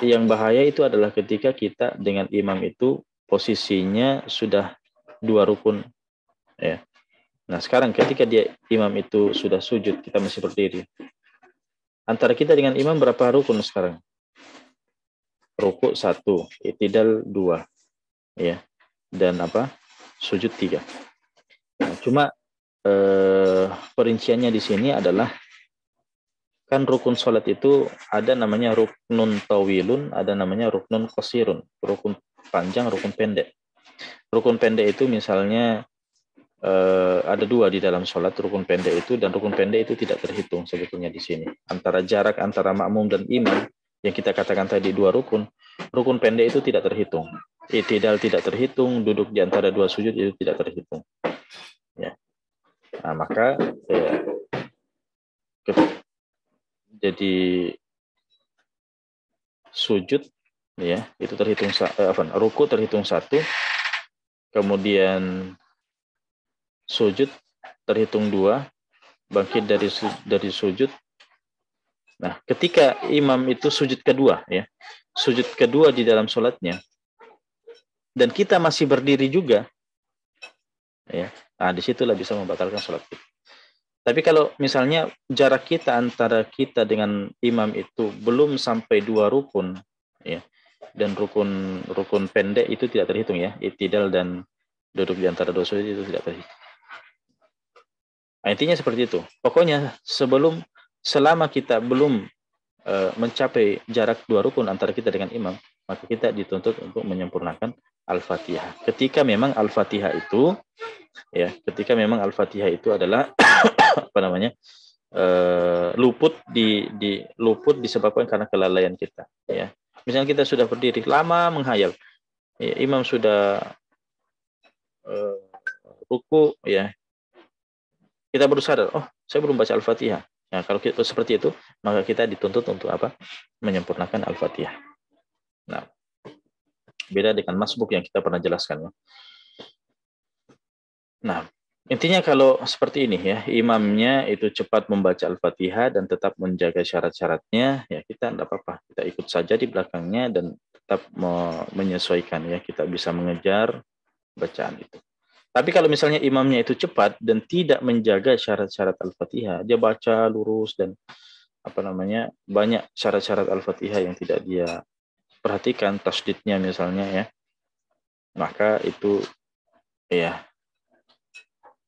yang bahaya itu adalah ketika kita dengan imam itu posisinya sudah 2 rukun. Ya. Nah, sekarang ketika imam itu sudah sujud, kita masih berdiri. Antara kita dengan imam berapa rukun sekarang? Ruku 1, i'tidal 2, ya, dan sujud 3. Nah, cuma perinciannya di sini adalah kan rukun sholat itu ada namanya ruknun tawilun, ada namanya ruknun qasirun, rukun panjang, rukun pendek. Rukun pendek itu misalnya ada 2 di dalam sholat, rukun pendek itu, dan rukun pendek itu tidak terhitung sebetulnya di sini. Antara jarak antara makmum dan imam yang kita katakan tadi 2 rukun, rukun pendek itu tidak terhitung. I'tidal tidak terhitung, duduk di antara 2 sujud itu tidak terhitung. Ya. Nah, maka jadi sujud, ya, itu terhitung ruku terhitung 1, kemudian sujud terhitung 2, bangkit dari sujud. Nah, ketika imam itu sujud kedua, ya, sujud kedua di dalam sholatnya, dan kita masih berdiri juga, ya, nah disitulah bisa membatalkan sholat kita. Tapi kalau misalnya jarak kita antara kita dengan imam itu belum sampai 2 rukun, ya, dan rukun pendek itu tidak terhitung, ya, i'tidal dan duduk di antara 2 sujud itu tidak terhitung. Nah, intinya seperti itu. Pokoknya selama kita belum mencapai jarak 2 rukun antara kita dengan imam, maka kita dituntut untuk menyempurnakan Al-Fatihah. Ketika memang Al-Fatihah itu, ya, itu adalah luput disebabkan karena kelalaian kita. Ya, misalnya kita sudah berdiri lama menghayal, ya, imam sudah ruku, ya, kita baru sadar, oh, saya belum baca Al-Fatihah. Nah, kalau kita seperti itu, maka kita dituntut untuk menyempurnakan Al-Fatihah. Nah, beda dengan masbuk yang kita pernah jelaskan, ya. Nah, intinya kalau seperti ini, ya, imamnya itu cepat membaca Al-Fatihah dan tetap menjaga syarat-syaratnya, ya, kita tidak apa-apa, kita ikut saja di belakangnya dan tetap menyesuaikan, ya, kita bisa mengejar bacaan itu. Tapi kalau misalnya imamnya itu cepat dan tidak menjaga syarat-syarat Al-Fatihah, dia baca lurus dan banyak syarat-syarat Al-Fatihah yang tidak dia perhatikan, tasdidnya misalnya, ya, maka itu, ya,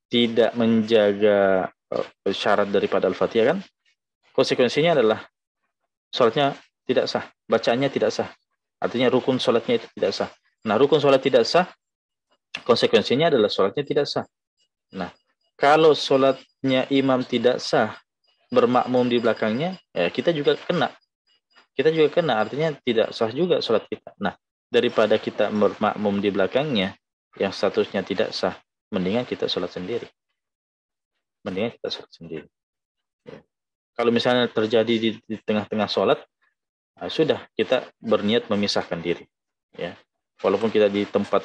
tidak menjaga syarat daripada Al-Fatihah, kan konsekuensinya adalah sholatnya tidak sah, bacaannya tidak sah, artinya rukun sholatnya itu tidak sah. Nah, rukun sholat tidak sah, konsekuensinya adalah sholatnya tidak sah. Nah, kalau sholatnya imam tidak sah, bermakmum di belakangnya, ya, kita juga kena, artinya tidak sah juga sholat kita. Nah, daripada kita bermakmum di belakangnya yang statusnya tidak sah, mendingan kita sholat sendiri. Ya. Kalau misalnya terjadi di tengah-tengah sholat, sudah kita berniat memisahkan diri, ya. Walaupun kita di tempat,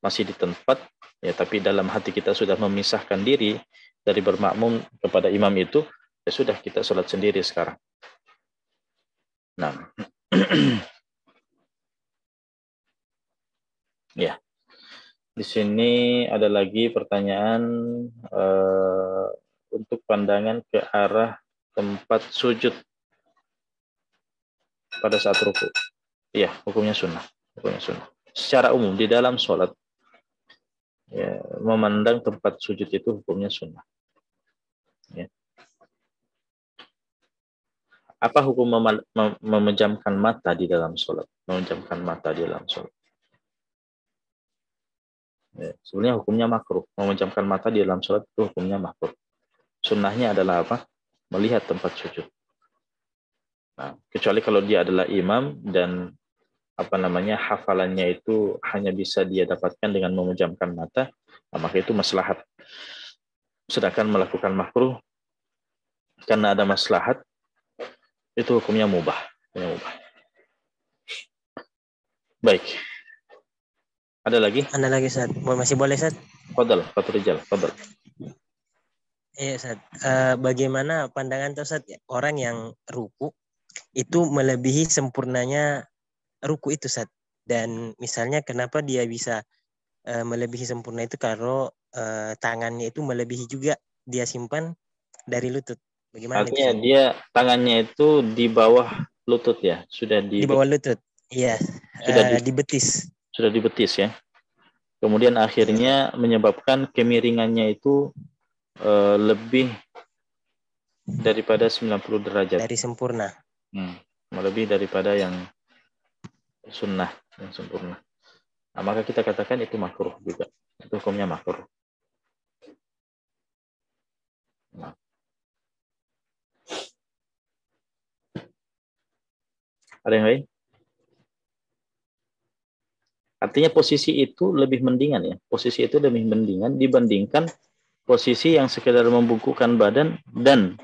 masih di tempat, ya, tapi dalam hati kita sudah memisahkan diri dari bermakmum kepada imam itu, ya sudah, kita sholat sendiri sekarang. Nah, ya, di sini ada lagi pertanyaan untuk pandangan ke arah tempat sujud pada saat rukuk. Iya, hukumnya sunnah. Hukumnya sunnah. Secara umum di dalam sholat, ya, memandang tempat sujud itu hukumnya sunnah. Ya. Apa hukum memejamkan mata di dalam sholat? Memejamkan mata di dalam sholat. Ya, sebenarnya hukumnya makruh. Memejamkan mata di dalam sholat itu hukumnya makruh. Sunnahnya adalah apa? Melihat tempat sujud. Nah, kecuali kalau dia adalah imam dan hafalannya itu hanya bisa dia dapatkan dengan memejamkan mata, nah, maka itu maslahat. Sedangkan melakukan makruh karena ada maslahat, itu hukumnya mubah. Baik. Ada lagi? Ada lagi, Ustaz. Masih boleh, Ustaz? Fadal, Fatul Rijal, fadal. Iya, Ustaz. Bagaimana pandangan Ustaz orang yang ruku itu melebihi sempurnanya ruku itu, Ustaz? Dan misalnya kenapa dia bisa melebihi sempurna itu kalau tangannya itu melebihi juga dia simpan dari lutut. Bagaimana? Artinya itu? Dia tangannya itu di bawah lutut ya, sudah di bawah lutut. Iya. Sudah di betis. Sudah di betis ya. Kemudian akhirnya menyebabkan kemiringannya itu lebih daripada 90 derajat. Dari sempurna. Lebih daripada yang sunnah, yang sempurna. Nah, maka kita katakan itu makruh juga. Itu hukumnya makruh. Nah. Ada yang lain? Artinya posisi itu lebih mendingan ya. Posisi itu lebih mendingan dibandingkan posisi yang sekedar membungkukkan badan dan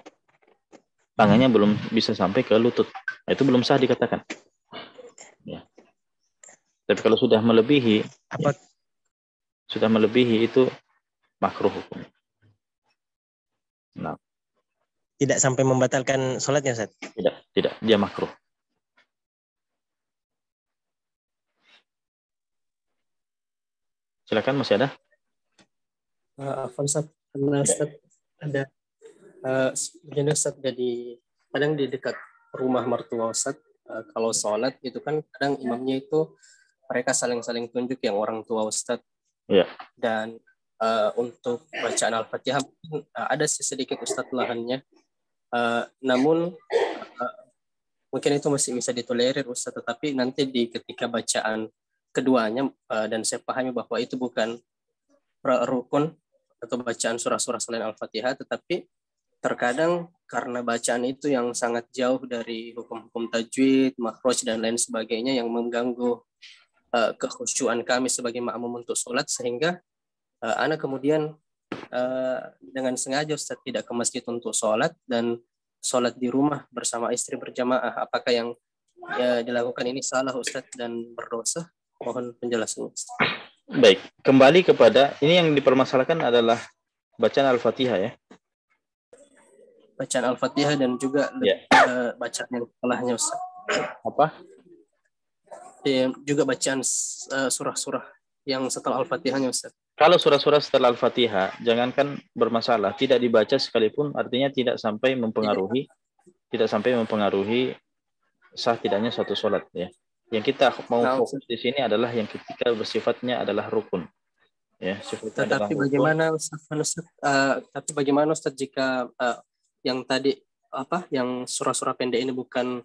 tangannya belum bisa sampai ke lutut. Nah, itu belum sah dikatakan. Ya. Tapi kalau sudah melebihi, sudah melebihi itu makruh hukum. Nah. Tidak sampai membatalkan sholatnya, Ustaz? Tidak, dia makruh. Silakan, masih ada? Ustaz, Ustaz ada begini Ustaz, jadi kadang di dekat rumah mertua Ustaz, kalau sholat itu kan kadang imamnya itu mereka saling tunjuk yang orang tua Ustaz. Ya. Dan untuk bacaan Al-Fatihah ada sedikit Ustaz lahannya. Namun mungkin itu masih bisa ditolerir Ustaz, tetapi nanti di ketika bacaan keduanya dan saya pahami bahwa itu bukan rukun atau bacaan surah-surah selain Al-Fatihah, tetapi terkadang karena bacaan itu yang sangat jauh dari hukum-hukum tajwid, makhraj dan lain sebagainya yang mengganggu kekhusyuan kami sebagai makmum untuk sholat, sehingga ana kemudian dengan sengaja Ustaz tidak ke masjid untuk sholat dan sholat di rumah bersama istri berjamaah. Apakah yang dilakukan ini salah Ustaz dan berdosa? Mohon penjelasan. Baik, kembali kepada ini yang dipermasalahkan adalah bacaan Al-Fatihah ya. Bacaan Al-Fatihah dan juga bacaan yang setelahnya Ustaz. Apa? Juga bacaan surah-surah yang setelah Al-Fatihahnya Ustaz. Kalau surah-surah setelah Al-Fatihah, jangankan bermasalah, tidak dibaca sekalipun, artinya tidak sampai mempengaruhi sah tidaknya suatu sholat ya. Yang kita mau fokus di sini adalah yang ketika bersifatnya adalah rukun. Ya, tetapi bagaimana Ustaz jika yang tadi yang surah-surah pendek ini bukan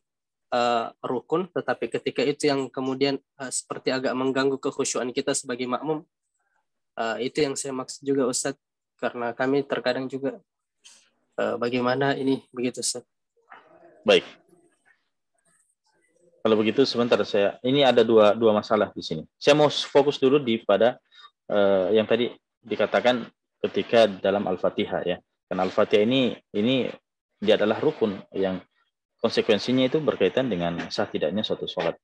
rukun, tetapi ketika itu yang kemudian seperti agak mengganggu kekhusyuan kita sebagai makmum, itu yang saya maksud juga Ustaz, karena kami terkadang juga bagaimana ini begitu Ustaz. Baik. Kalau begitu sebentar ini ada dua masalah di sini. Saya mau fokus dulu pada yang tadi dikatakan ketika dalam Al-Fatihah ya. Karena Al-Fatihah ini dia adalah rukun yang konsekuensinya itu berkaitan dengan sah tidaknya suatu sholat.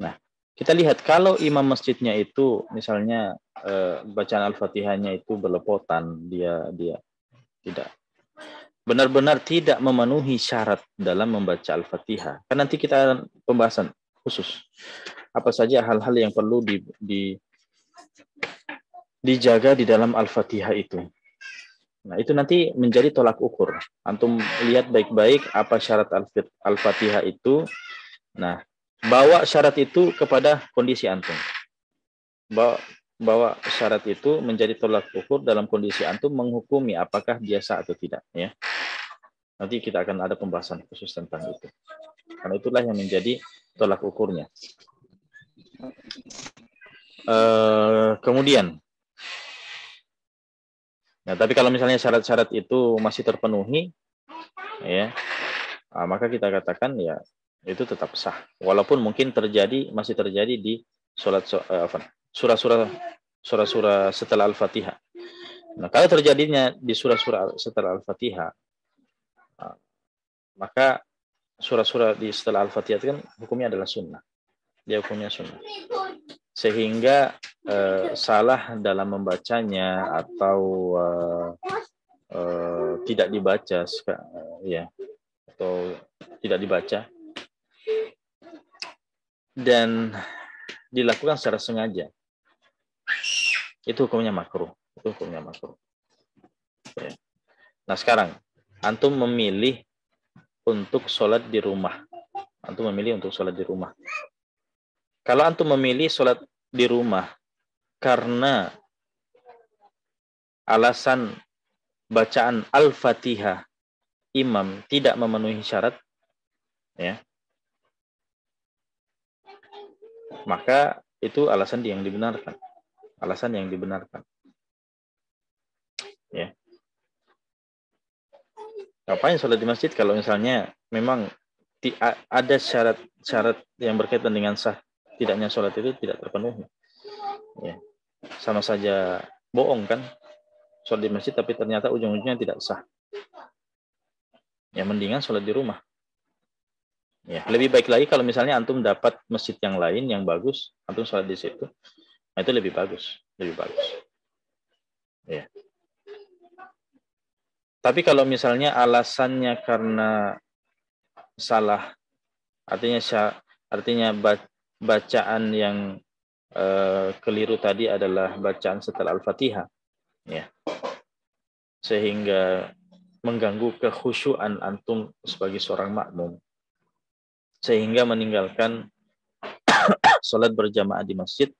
Nah, kita lihat kalau imam masjidnya itu misalnya bacaan Al-Fatihahnya itu berlepotan, dia tidak benar-benar tidak memenuhi syarat dalam membaca Al-Fatihah. Kan nanti kita pembahasan khusus apa saja hal-hal yang perlu dijaga di dalam Al-Fatihah itu. Nah, itu nanti menjadi tolak ukur. Antum lihat baik-baik apa syarat Al-Fatihah itu. Nah, bawa syarat itu kepada kondisi antum. Bawa syarat itu menjadi tolak ukur dalam kondisi antum menghukumi apakah dia sah atau tidak, ya. Nanti kita akan ada pembahasan khusus tentang itu. Karena itulah yang menjadi tolak ukurnya. Kemudian, nah, tapi kalau misalnya syarat-syarat itu masih terpenuhi, ya, maka kita katakan ya itu tetap sah. Walaupun mungkin masih terjadi di surah-surah setelah Al-Fatihah. Nah, kalau terjadinya di surah-surah setelah Al-Fatihah, maka surah-surah di setelah Al-Fatihah itu kan hukumnya adalah sunnah. Dia hukumnya sunnah. Sehingga salah dalam membacanya atau tidak dibaca, ya, atau tidak dibaca dan dilakukan secara sengaja, itu hukumnya makruh. Itu hukumnya makruh. Ya. Nah, sekarang antum memilih untuk sholat di rumah. Antum memilih untuk sholat di rumah. Kalau antum memilih sholat di rumah karena alasan bacaan Al-Fatihah imam tidak memenuhi syarat, ya, maka itu alasan yang dibenarkan. Alasan yang dibenarkan. Ya. Ngapain sholat di masjid kalau misalnya memang ada syarat-syarat yang berkaitan dengan sah tidaknya sholat itu tidak terpenuhi. Ya. Sama saja bohong kan, sholat di masjid tapi ternyata ujung-ujungnya tidak sah. Ya, mendingan sholat di rumah. Ya, lebih baik lagi kalau misalnya antum dapat masjid yang lain yang bagus, antum sholat di situ, nah itu lebih bagus, lebih bagus. Ya. Tapi kalau misalnya alasannya karena salah, artinya bacaan yang keliru tadi adalah bacaan setelah Al-Fatihah, ya, sehingga mengganggu kekhusyuan antum sebagai seorang makmum, sehingga meninggalkan sholat berjamaah di masjid,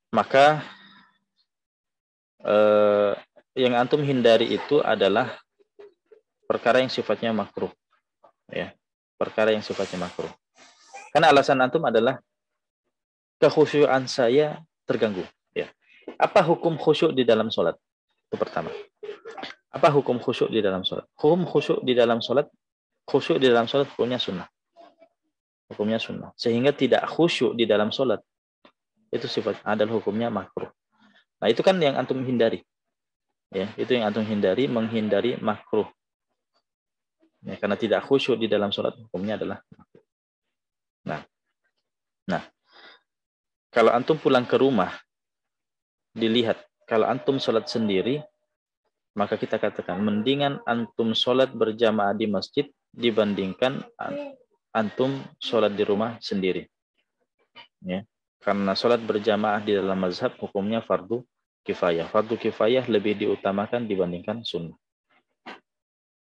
maka yang antum hindari itu adalah perkara yang sifatnya makruh, ya, perkara yang sifatnya makruh. Karena alasan antum adalah kekhusyuan saya terganggu, ya. Apa hukum khusyuk di dalam sholat? Itu pertama. Apa hukum khusyuk di dalam sholat? Hukum khusyuk di dalam sholat hukumnya sunnah. Hukumnya sunnah. Sehingga tidak khusyuk di dalam sholat, itu sifat adalah hukumnya makruh. Nah, itu kan yang antum hindari. Ya, itu yang antum hindari, menghindari makruh. Ya, karena tidak khusyuk di dalam sholat, hukumnya adalah makruh. Nah, kalau antum pulang ke rumah, dilihat, kalau antum sholat sendiri, maka kita katakan mendingan antum sholat berjamaah di masjid dibandingkan antum sholat di rumah sendiri. Ya, karena sholat berjamaah di dalam mazhab hukumnya fardu kifayah. Fardu kifayah lebih diutamakan dibandingkan sunnah.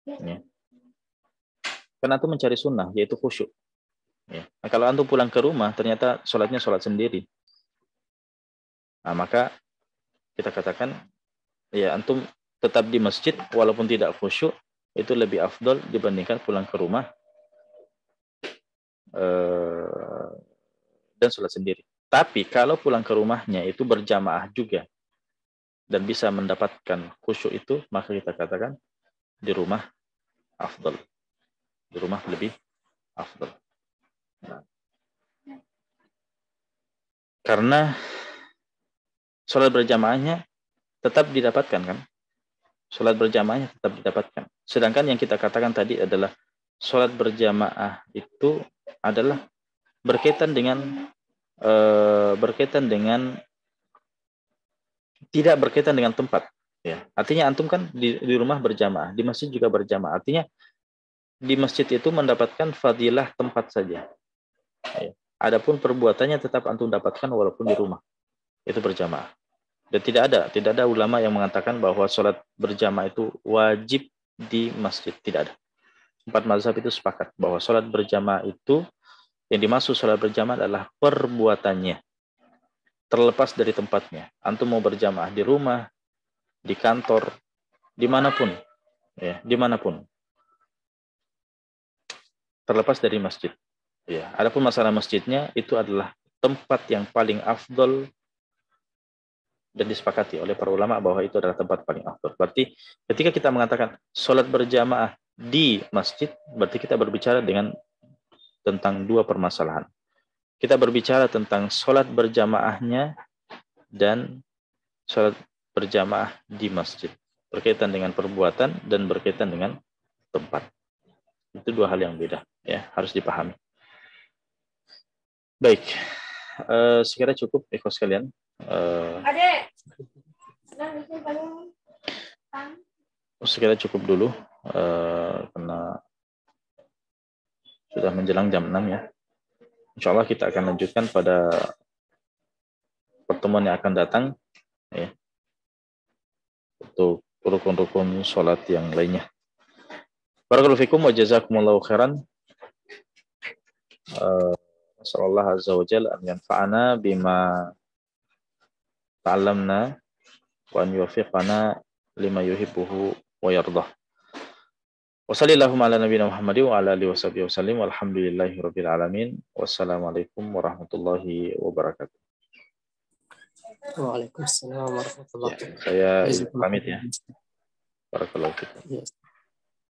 Ya. Karena antum mencari sunnah, yaitu khusyuk. Ya. Nah, kalau antum pulang ke rumah ternyata sholatnya sholat sendiri, nah, maka kita katakan ya antum tetap di masjid walaupun tidak khusyuk, itu lebih afdol dibandingkan pulang ke rumah dan sholat sendiri. Tapi kalau pulang ke rumahnya itu berjamaah juga dan bisa mendapatkan khusyuk itu, maka kita katakan di rumah afdol. Di rumah lebih afdol. Nah. Karena sholat berjamaahnya tetap didapatkan kan? Sholat berjamaahnya tetap didapatkan. Sedangkan yang kita katakan tadi adalah sholat berjamaah itu adalah berkaitan dengan tidak berkaitan dengan tempat. Ya, artinya antum kan di rumah berjamaah, di masjid juga berjamaah. Artinya di masjid itu mendapatkan fadilah tempat saja. Ya. Adapun perbuatannya tetap antum dapatkan walaupun di rumah. Itu berjamaah. Dan tidak ada ulama yang mengatakan bahwa sholat berjamaah itu wajib di masjid. Tidak ada. 4 mazhab itu sepakat bahwa sholat berjamaah itu yang dimaksud sholat berjamaah adalah perbuatannya. Terlepas dari tempatnya. Antum mau berjamaah di rumah, di kantor, dimanapun, ya, dimanapun, terlepas dari masjid. Ya, adapun masalah masjidnya itu adalah tempat yang paling afdol dan disepakati oleh para ulama bahwa itu adalah tempat paling afdol. Berarti ketika kita mengatakan sholat berjamaah di masjid, berarti kita berbicara tentang dua permasalahan. Kita berbicara tentang sholat berjamaahnya dan sholat berjamaah di masjid, berkaitan dengan perbuatan dan berkaitan dengan tempat. Itu dua hal yang beda, ya, harus dipahami. Baik, sekiranya cukup, ikhwas sekalian. Sekiranya cukup dulu, karena sudah menjelang jam 6 ya. Insya Allah kita akan lanjutkan pada pertemuan yang akan datang, ya, untuk rukun-rukun sholat yang lainnya. Barakallahu fikum wa jazakumullahu khairan. Nasallallahu azza wa jalla an yanfa'ana bima ta'allamna wa an yuwaffiqana lima yuhibbuhu wa yardah. Wa sallallahu ala nabiyina Muhammadin wa ala alihi wa sahbihi wasallim walhamdulillahi rabbil alamin. Wassalamualaikum warahmatullahi wabarakatuh. Waalaikumsalam warahmatullahi wabarakatuh. Saya pamit ya. Barakallahu fikum. Yes.